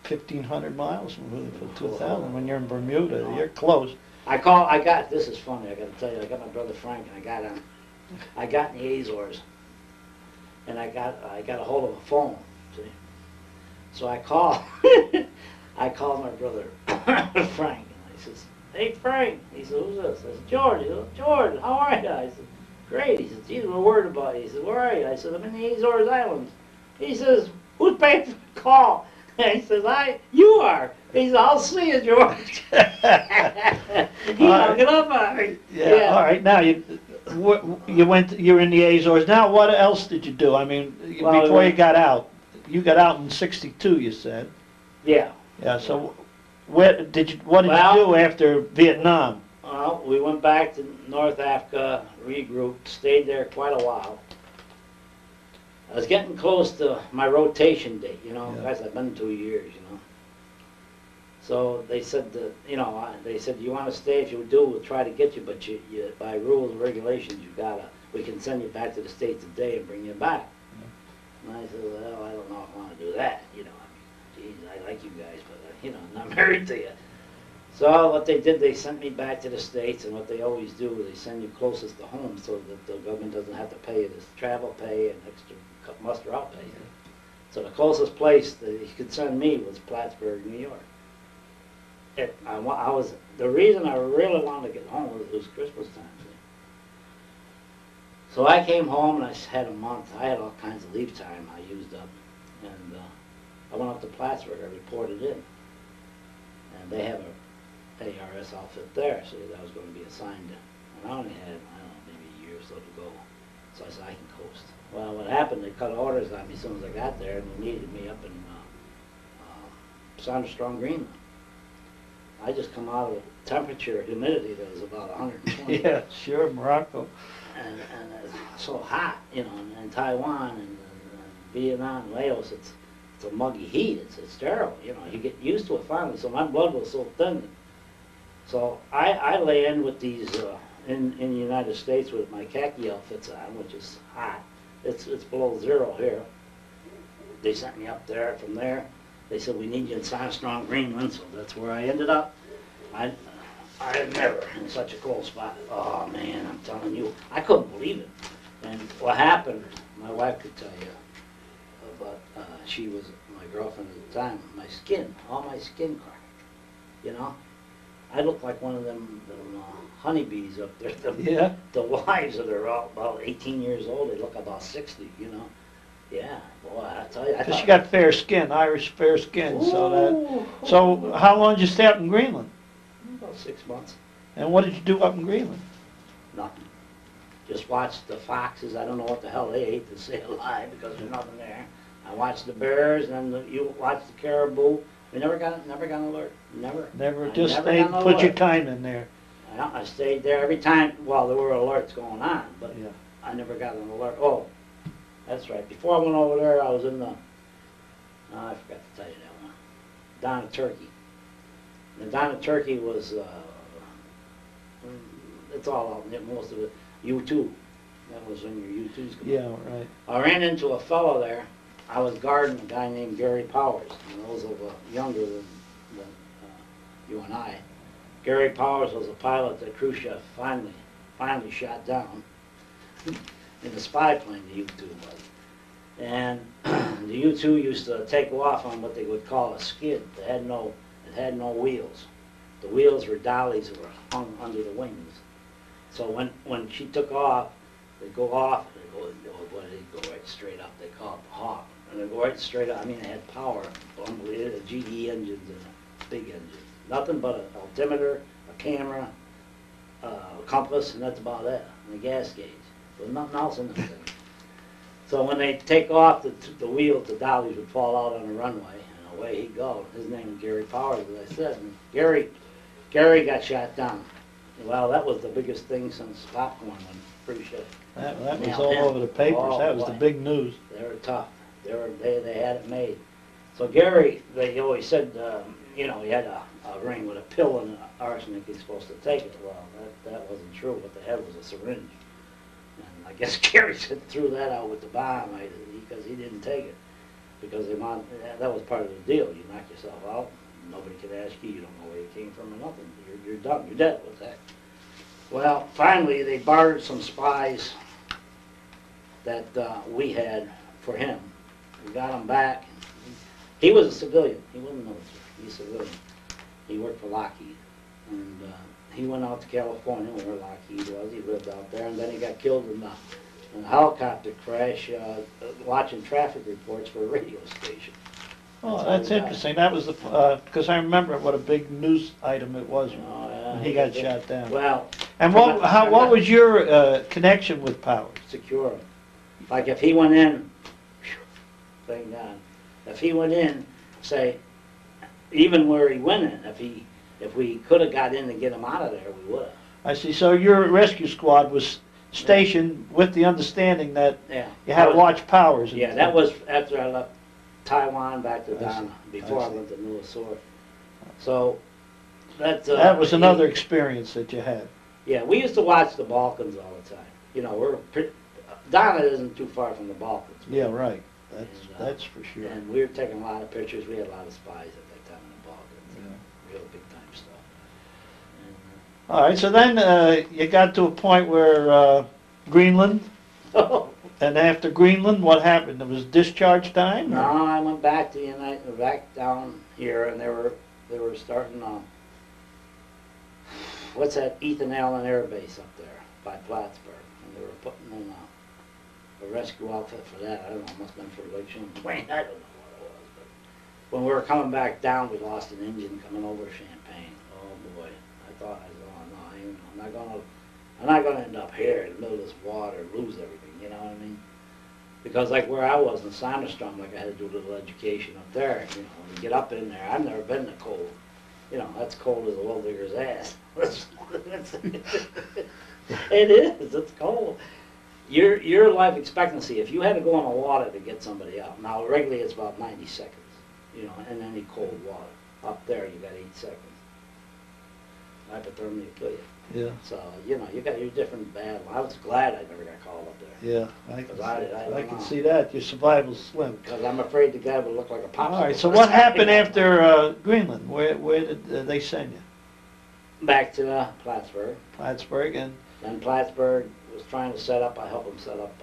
1,500 miles from 2,000 when you're in Bermuda. You're close. This is funny, I got to tell you, I got my brother Frank, and I got in the Azores, and I got a hold of a phone, see. So I called my brother Frank, and I says, hey Frank, he said, who's this? I said, George. He said, George, how are you? I said, great. He said, geez, we're worried about you. He said, where are you? I said, I'm in the Azores Islands. He says, who's paying for the call? And he says, you are. He says, I'll see you, George. He hung it up on me. Yeah. All right. Now you're in the Azores. Now what else did you do? I mean, before you got out in '62. You said. Yeah. Yeah. So what did you do after Vietnam? Well, we went back to North Africa, regrouped, stayed there quite a while. I was getting close to my rotation date, Guys, I've been 2 years, So they said that, you want to stay? If you do, we'll try to get you, but you by rules and regulations, we can send you back to the States today and bring you back. And I said, well, I don't know if I want to do that, geez, I like you guys, but, you know, I'm not married to you. So what they did, they sent me back to the States, and what they always do, they send you closest to home so that the government doesn't have to pay you this travel pay and extra muster out pay. So the closest place that he could send me was Plattsburgh, New York. The reason I really wanted to get home was it was Christmas time. See? So I came home and I had a month. I had all kinds of leave time I used up, and I went up to Plattsburgh. I reported in, and they have a ARS outfit there, so that I was going to be assigned to. And I only had, I don't know, maybe a year or so to go. So I said, I can coast. Well, what happened, they cut orders on me as soon as I got there, and they needed me up in Sanderstrong, Greenland. I just come out of a temperature, humidity that was about 120. Yeah, sure, Morocco. And it's so hot, you know, and Taiwan and Vietnam, Laos, it's a muggy heat. It's terrible, you know. You get used to it finally. So my blood was so thin. So I lay in with these in the United States with my khaki outfits on, which is hot. It's below zero here. They sent me up there. From there, they said we need you in Sanderstrong, Greenland. So that's where I ended up. I never in such a cold spot. Oh man, I'm telling you, I couldn't believe it. And what happened, my wife could tell you, but she was my girlfriend at the time. My skin, all my skin cracked. You know, I looked like one of them honeybees up there. Yeah. The wives that are all about 18 years old, they look about 60. You know. Yeah, boy, I tell you. Because you got fair skin, Irish fair skin. So how long did you stay up in Greenland? About 6 months. And what did you do up in Greenland? Nothing. Just watched the foxes. I don't know what the hell they ate to stay alive because there's nothing there. I watched the bears, and then you watched the caribou. We never got an alert. Never. Never. I Just never stayed, got an put your alert. time in there. I stayed there every time. Well, there were alerts going on, but Yeah. I never got an alert. Oh, that's right. Before I went over there, I was in the. I forgot to tell you that one. Down in Turkey. And down in Turkey was. It's all out there, most of it. U2. That was when your U2s come Yeah, out. right. I ran into a fellow there. I was guarding a guy named Gary Powers. And those of younger than you and I. Gary Powers was a pilot that Khrushchev finally shot down in the spy plane, the U-2 was. And the U-2 used to take off on what they would call a skid. It had no wheels. The wheels were dollies that were hung under the wings. So when she took off, they go off, and they go right straight up. They call it the Hawk. And they go right straight up. I mean, they had power, unbelievable, GE engines and a big engine. Nothing but an altimeter, a camera, a compass, and that's about it. And a gas gauge. There's nothing else in the thing. So when they take off, the wheels, the dollies would fall out on the runway, and away he'd go. His name was Gary Powers, as I said. And Gary got shot down. Well, that was the biggest thing since popcorn when Khrushchev. That was nailed all him. over the papers. Oh, That was boy. the big news. They were tough. They had it made. So Gary, they always said, you know, he had a ring with a pill and arsenic. He's supposed to take it. Well, that wasn't true. What they had was a syringe. And I guess Gary threw that out with the bomb because he didn't take it. Because that was part of the deal. You knock yourself out. Nobody could ask you. You don't know where you came from or nothing. You're done. You're dead with that. Well, finally, they borrowed some spies that we had for him. We got him back. He was a civilian. He wasn't military. He's a civilian. He worked for Lockheed. And he went out to California where Lockheed was. He lived out there. And then he got killed in a helicopter crash watching traffic reports for a radio station. Oh, that's interesting. That was because I remember what a big news item it was Oh, yeah. when he got shot down. Well, And what was your connection with Powers? secure him. Like if he went in, thank God. If he went in, say, even where he went in, if we could have got in to get him out of there, we would have. I see. So your rescue squad was stationed with the understanding that Yeah. you had to watch Powers. Yeah, that was after I left Taiwan back to I see. Donna, before I see. went to Minnesota. So that was another experience that you had. Yeah, we used to watch the Balkans all the time. You know, Donna isn't too far from the Balkans. Yeah, right. That's for sure. And we were taking a lot of pictures. We had a lot of spies at that time in the Balkans. Yeah. Real big time stuff. All right, so then you got to a point where Greenland, And, and after Greenland, what happened? It was discharge time? no, Or? I went back to back down here, and they were starting what's that Ethan Allen Air Base up there by Plattsburgh, and they were putting in a rescue outfit for that. I don't know, it must have been for Lake Champlain. I don't know what it was, but when we were coming back down, we lost an engine coming over Champaign. Oh boy, I thought, oh no, I'm not gonna end up here in the middle of this water and lose everything. You know what I mean? Because like where I was in Sonderstrom, like I had to do a little education up there. You know, when you get up in there, I've never been in the cold. You know, that's cold as a well digger's ass. It is. It's cold. Your life expectancy, if you had to go in the water to get somebody out, now regularly it's about 90 seconds, you know, in any cold water. Up there you got 8 seconds. Hypothermia will kill you. Yeah. So, you know, you got your different battle. I was glad I never got called up there. Yeah, I can see that. Your survival's slim. Because I'm afraid the guy would look like a popsicle. All right, so what happened after Greenland? Where did they send you? Back to Plattsburgh. Plattsburgh, and Then Plattsburgh was trying to set up, I helped him set up,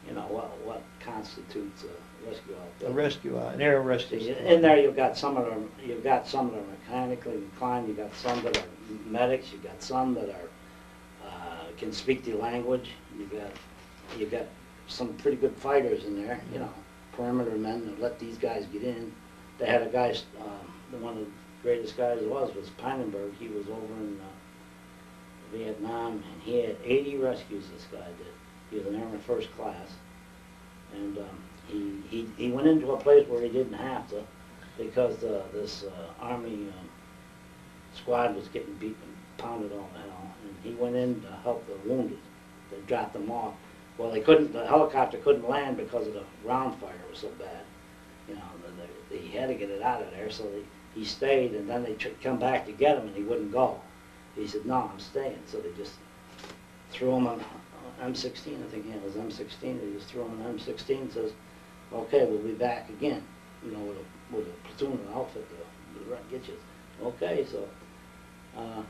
you know, what constitutes a rescue outfit. an air rescue. See, in there you've got some of them mechanically inclined, you've got some that are medics, you've got some that are can speak the language, you've got some pretty good fighters in there, you know, perimeter men that let these guys get in. They had a guy, one of the greatest guys there was Pinenberg. He was over in Vietnam, and he had 80 rescues, this guy did. He was an airman first class, and he went into a place where he didn't have to, because this Army squad was getting beaten, pounded all to hell, and he went in to help the wounded. They dropped them off. Well, the helicopter couldn't land because of the round fire was so bad. You know, he had to get it out of there, so he stayed, and then they come back to get him, and he wouldn't go. He said, no, I'm staying. So they just threw him on M16, I think, yeah, it was M16. They just threw him on M16 and says, okay, we'll be back again, you know, with a platoon and outfit to get you. Okay, so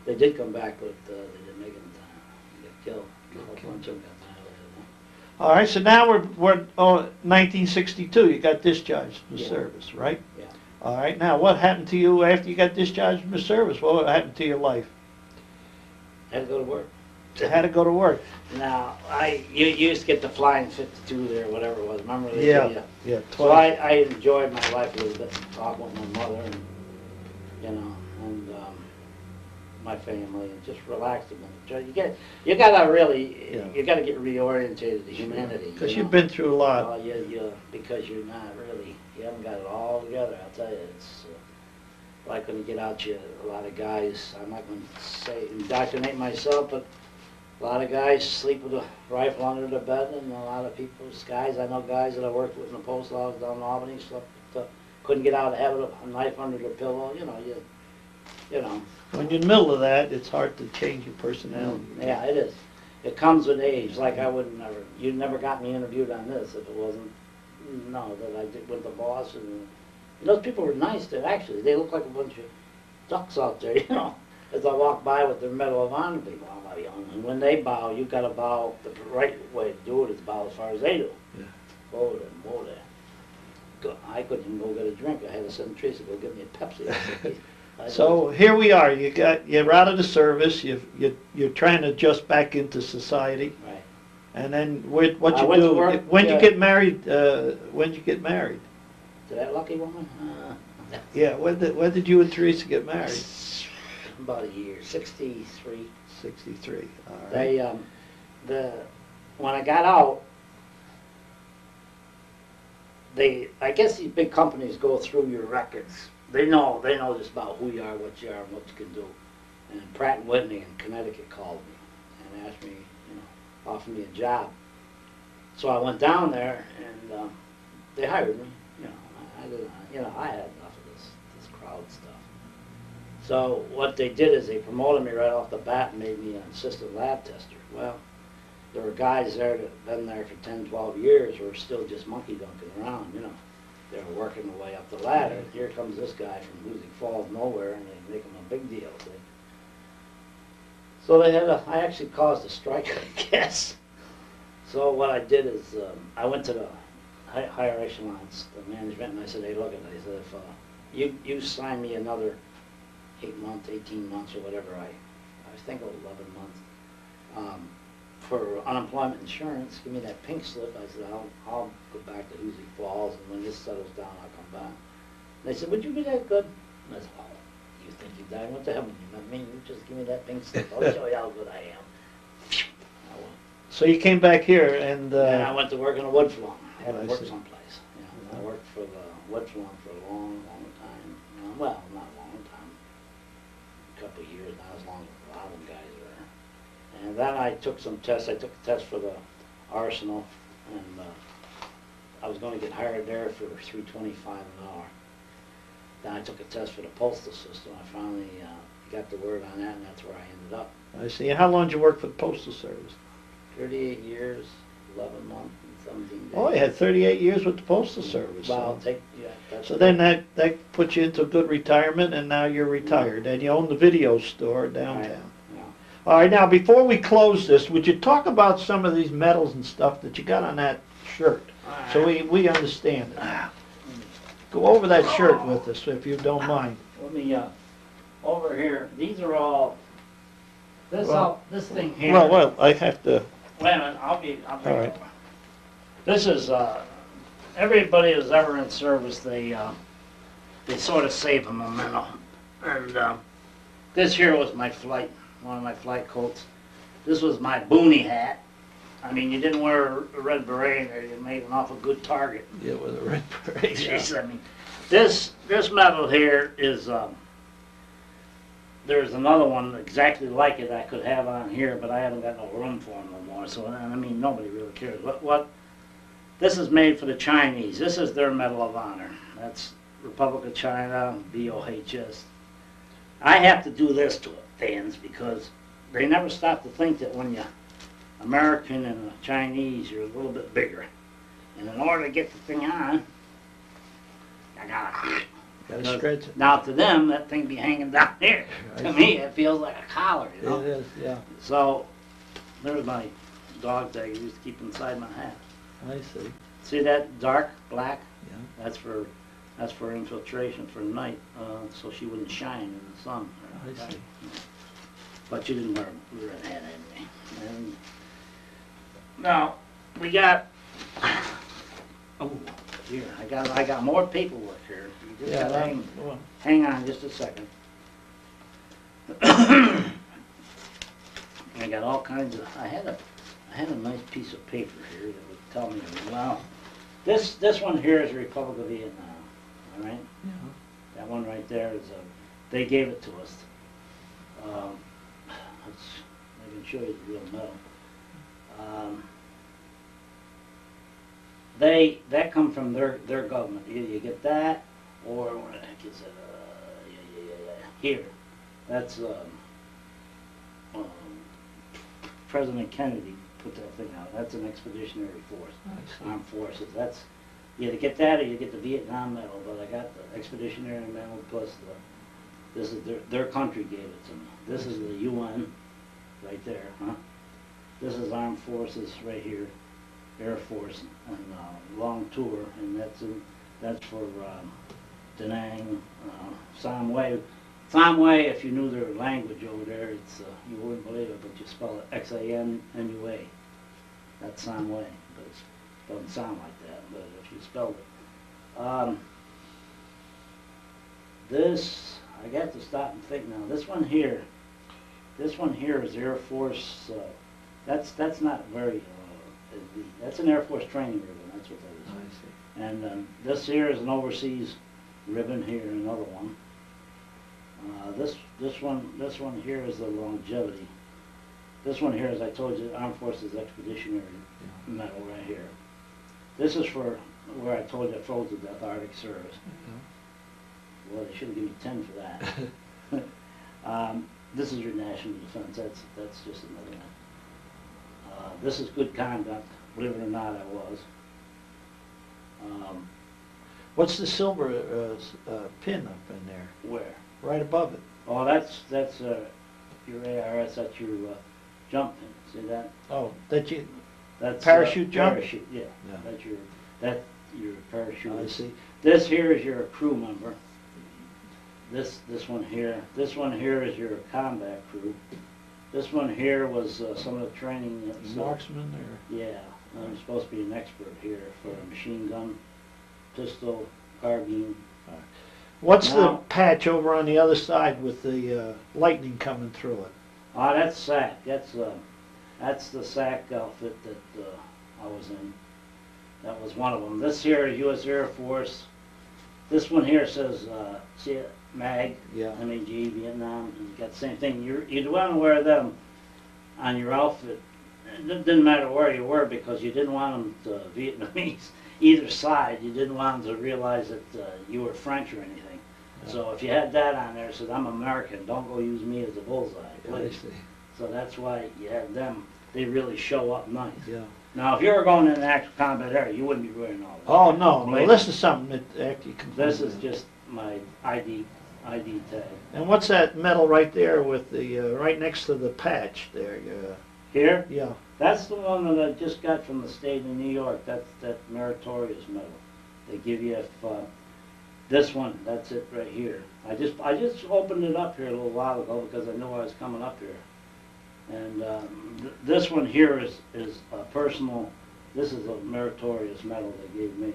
they did come back, but they didn't make it in time. They got killed. A whole bunch of them got annihilated. all right. So now we're 1962. You got discharged from Yeah. service, right? Yeah. All right. Now, what happened to you after you got discharged from the service? What happened to your life? Had to go to work. You had to go to work. Now, you used to get the flying 52 there, whatever it was. Remember they Yeah. did you? Yeah. So I enjoyed my life a little bit, talking with my mother, and you know, and my family, and just relaxed a minute. You gotta really, Yeah. you gotta get reorientated to humanity. Because you you've know? been through a lot. Well, because you're not really, you haven't got it all together. I'll tell you, it's like when you get out, a lot of guys. I'm not going to say indoctrinate myself, but a lot of guys sleep with a rifle under their bed, and a lot of guys, I know guys that I worked with in the post office down in Albany, couldn't get out of having a knife under their pillow. You know. When you're in the middle of that, it's hard to change your personality. Yeah, it is. It comes with age. Like you never got me interviewed on this if it wasn't, that I did with the boss. And those people were nice. Actually, they look like a bunch of ducks out there, you know. As I walk by with their Medal of Honor, they bow. And when they bow, you got to bow. The right way to do it is bow as far as they do. Yeah. Whoa there. I couldn't even go get a drink. I had to send Teresa to go get me a Pepsi. So here we are. You're out of the service. You're trying to adjust back into society. Right. And then what I you went to do? work, When yeah. you get married? When you get married? To that lucky woman? Yeah. When did you and Teresa get married? About a year, 63. 63. All right. When I got out, I guess these big companies go through your records. They know just about who you are, what you are, and what you can do. And Pratt & Whitney in Connecticut called me and asked me, offered me a job. So I went down there, and they hired me. I had enough of this crowd stuff. So what they did is they promoted me right off the bat and made me an assistant lab tester. Well, there were guys there that had been there for 10, 12 years who were still just monkey dunking around, you know. They were working their way up the ladder. Here comes this guy from Hoosick Falls, nowhere, and they make him a big deal. See? So I actually caused a strike, I guess. So what I did is I went to the higher echelons, the management, and I said, hey, look at it. I said, if you sign me another 8 months, 18 months, or whatever, I think 11 months, for unemployment insurance, give me that pink slip. I said, I'll go back to Hoosick Falls, and when this settles down, I'll come back. And they said, would you be that good? And I said, oh, you think you died? What the hell when you met me? You just give me that pink slip. I'll show you how good I am. I went. So you came back here and... And I went to work in a wood flung. I had to work see. someplace. You know, I worked for the wood flung for a long, long time. Well, not a long time. A couple of years, not as long as a lot of them guys were. And then I took some tests. I took a test for the arsenal, and I was going to get hired there for $3.25 an hour. Then I took a test for the postal system. I finally got the word on that, and that's where I ended up. I see. And how long did you work for the Postal Service? 38 years, 11 months, and 17 days. Oh, you had 38 years with the Postal Service. Well, So, that's so then that put you into a good retirement, and now you're retired, and you own the video store downtown. Right. Yeah. All right, now before we close this, would you talk about some of these medals and stuff that you got on that shirt, so we understand it? Go over that shirt with us, if you don't mind. Let me, over here, these are all, this thing here. Well, I have to... Wait a minute, I'll bring All it right. over. This is, everybody who's ever in service, they sort of save a memento. And this here was my flight, one of my flight coats. This was my boonie hat. I mean, you didn't wear a red beret there, you made an awful good target. Yeah, with a red beret. Jeez, I mean, this medal here is, there's another one exactly like it I could have on here, but I haven't got no room for them no more. So, I mean, nobody really cares. This is made for the Chinese. This is their Medal of Honor. That's Republic of China, BOHS. I have to do this to it, fans, because they never stop to think that when you're American and Chinese, you're a little bit bigger. And in order to get the thing on, I gotta stretch it. Now to them, that thing be hanging down here. To me, it feels like a collar, you know? It is, yeah. So, there's my dog tag I used to keep inside my hat. I see. See that dark black? Yeah. That's for infiltration for night, so she wouldn't shine in the sun. I see. But you didn't wear a red hat anyway. And now we got. Oh, here I got more paperwork here. You just gotta hang on just a second. I got all kinds of. I had a nice piece of paper here that would tell me. Well, this one here is the Republic of Vietnam. All right. Yeah. That one right there is they gave it to us. I can show you the real medal. That come from their government. Either you get that, or what the heck is it? Here, that's President Kennedy put that thing out. That's an expeditionary force, armed forces. That's you either get that or you get the Vietnam medal. But I got the expeditionary medal plus this is their country gave it to me. This is the UN, right there, huh? This is armed forces right here, Air Force, and long tour, and that's for Da Nang, Samway. Samway, if you knew their language over there, it's you wouldn't believe it, but you spell it X-A-N-N-U-A. That's Samway, but it doesn't sound like that. But if you spelled it, this I got to stop and think now. This one here is Air Force. That's not very. That's an Air Force training ribbon. That's what that is. I see. And this here is an overseas ribbon here, another one. This one here is the longevity. This one here, as I told you, Armed Forces Expeditionary Medal right here. This is for where I told you I froze to death, Arctic Service. Well, they should have given me 10 for that. This is your national defense. That's just another This is good conduct, believe it or not, I was. What's the silver pin up in there? Where? Right above it. Oh, that's your ARS, that's your jump pin, see that? Oh, that you, That's parachute jump? Parachute, yeah. Yeah. That's your parachute. I see. This here is your crew member. This one here. This one here is your combat crew. This one here was some of the training. Marksman or? Yeah, I'm supposed to be an expert here for a machine gun, pistol, carbine. What's the Now- patch over on the other side with the lightning coming through it? Ah, that's SAC. That's the SAC outfit that I was in. That was one of them. This here is U.S. Air Force. This one here says MAG, Yeah. MAG, Vietnam. And you got the same thing. You'd want to wear them on your outfit. It didn't matter where you were because you didn't want them to Vietnamese either side. You didn't want them to realize that you were French or anything. Yeah. So if you had that on there, it said, I'm American, don't go use me as a bullseye, Yeah, I please. see. So that's why you had them. They really show up nice. Yeah. Now, if you were going in an actual combat area, you wouldn't be wearing all that. Oh, no, Believe this is something that after you can. This is just my ID tag. And what's that metal right there with the, right next to the patch there? Here, Yeah. that's the one that I just got from the state of New York. That's that meritorious medal. They give you if this one. That's it right here. I just opened it up here a little while ago because I knew I was coming up here. And this one here is a personal. This is a meritorious medal they gave me.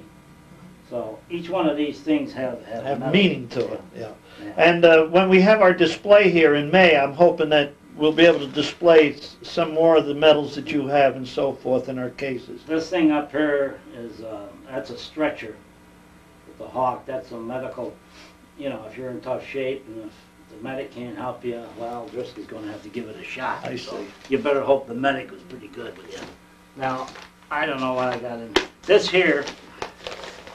So each one of these things have medals. Meaning to it, yeah. Yeah. And when we have our display here in May, I'm hoping that we'll be able to display some more of the medals that you have and so forth in our cases. This thing up here is that's a stretcher with the Hawk. That's a medical. You know, if you're in tough shape and if the medic can't help you, well, Driscoll's going to have to give it a shot. I So see. you better hope the medic was pretty good with you. Now, I don't know what I got in. This here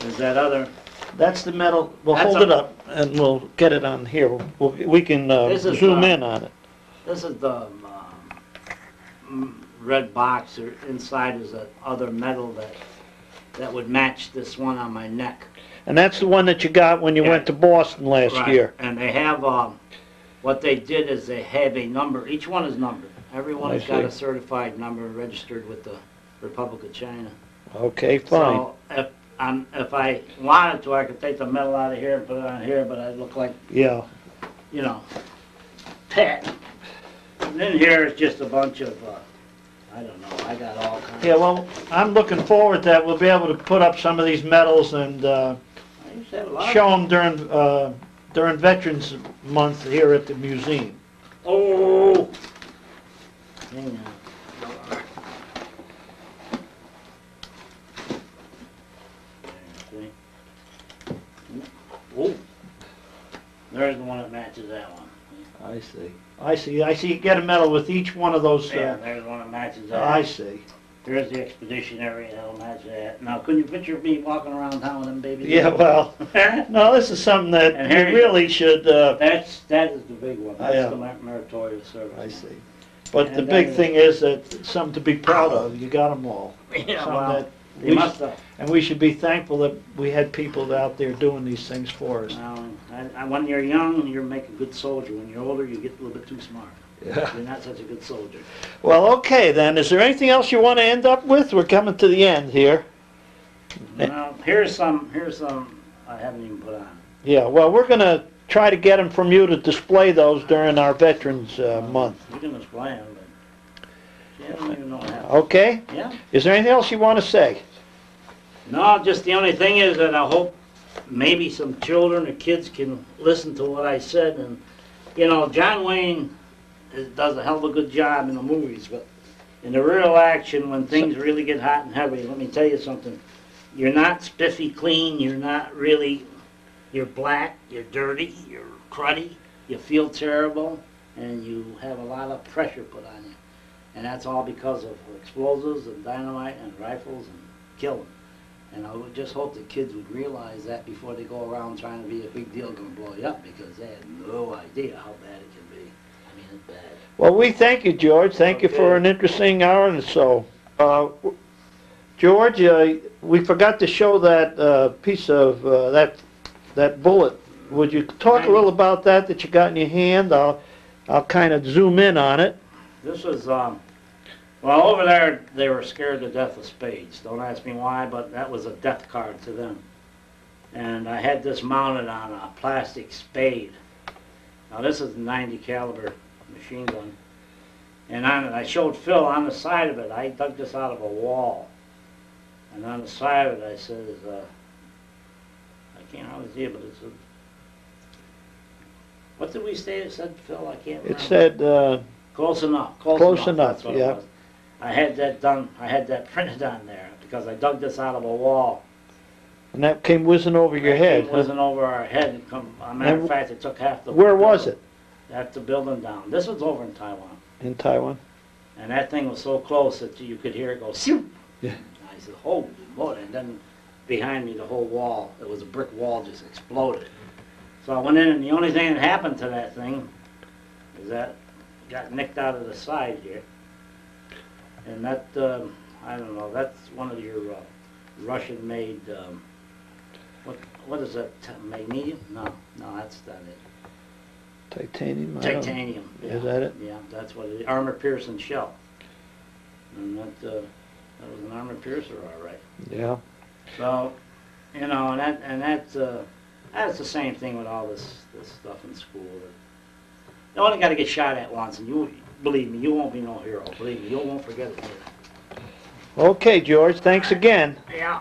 is that other. That's the metal. We'll That's hold a- it up and we'll get it on here. We can This is, zoom in on it. This is the red box. Or inside is that other metal that would match this one on my neck. And that's the one that you got when you Yeah. went to Boston last Right. year. And they have, what they did is they have a number, each one is numbered. Everyone I has got see. a certified number registered with the Republic of China. Okay, fine. So if I wanted to, I could take the metal out of here and put it on here, but I'd look like, Yeah. you know, pet. And then here is just a bunch of, I don't know, I got all kinds. Yeah, well, I'm looking forward that we'll be able to put up some of these medals and I used to have a lot. show them during Veterans Month here at the museum. Oh! Hang on. There, see? Oh! There's the one that matches that one. I see. I see. I see. You get a medal with each one of those. Yeah, there's one that matches that. I see. There's the expeditionary, that'll match that. Now, couldn't you picture me walking around town with them babies? Yeah. Well, no. This is something that And we here you really should. that is the big one. That's Yeah. the meritorious service. I see. But the And big then- thing is that it's something to be proud of. You got them all. Yeah, Something well, that they we must should- have. and we should be thankful that we had people out there doing these things for us. Well, when you're young, you make a good soldier. When you're older, you get a little bit too smart. Yeah. You're not such a good soldier. Well, okay then. Is there anything else you want to end up with? We're coming to the end here. Now, here's some I haven't even put on. Yeah. Well, we're going to try to get them from you to display those during our Veterans Month. You can display them, but I don't even know what happened. Okay. Yeah? Is there anything else you want to say? No, just the only thing is that I hope maybe some children or kids can listen to what I said. And, you know, John Wayne does a hell of a good job in the movies, but in the real action, when things really get hot and heavy, let me tell you something. You're not spiffy clean, you're not really, you're black, you're dirty, you're cruddy, you feel terrible, and you have a lot of pressure put on you. And that's all because of explosives and dynamite and rifles and killing. And I would just hope the kids would realize that before they go around trying to be a big deal going to blow you up, because they had no idea how bad it can be. I mean, it's bad. Well, we thank you, George. Thank you for Okay. an interesting hour and so. George, we forgot to show that piece of that bullet. Would you talk a little about that you got in your hand? I'll kind of zoom in on it. This was, well, over there, they were scared to death of spades. Don't ask me why, but that was a death card to them. And I had this mounted on a plastic spade. Now this is a 90 caliber machine gun. And I showed Phil on the side of it, I dug this out of a wall. And on the side of it I says, I can't always see it, but it's a, what did we say it said, Phil? I can't remember. It said, Close enough. Close enough, That's what yeah. it was. I had that done, I had that printed on there because I dug this out of a wall. and that came whizzing over your head. It wasn't over our head. As a matter of fact, it took half the... Where was it? At the building down. This was over in Taiwan. In Taiwan? And that thing was so close that you could hear it go, Shoo! Yeah. I said, holy moly. And then behind me, the whole wall, it was a brick wall, just exploded. So I went in, and the only thing that happened to that thing is that it got nicked out of the side here. And that, I don't know, that's one of your Russian-made, what is that, magnesium? No, that's not it. Titanium? I don't know. Titanium. Yeah. Is that it? Yeah, that's what it is. Armor-piercing shell. And that was an armor-piercer, all right. Yeah. So, you know, and that's the same thing with all this stuff in school. You only got to get shot at once, and you believe me, you won't be no hero. Believe me, you won't forget it later. Okay, George, thanks again. Yeah.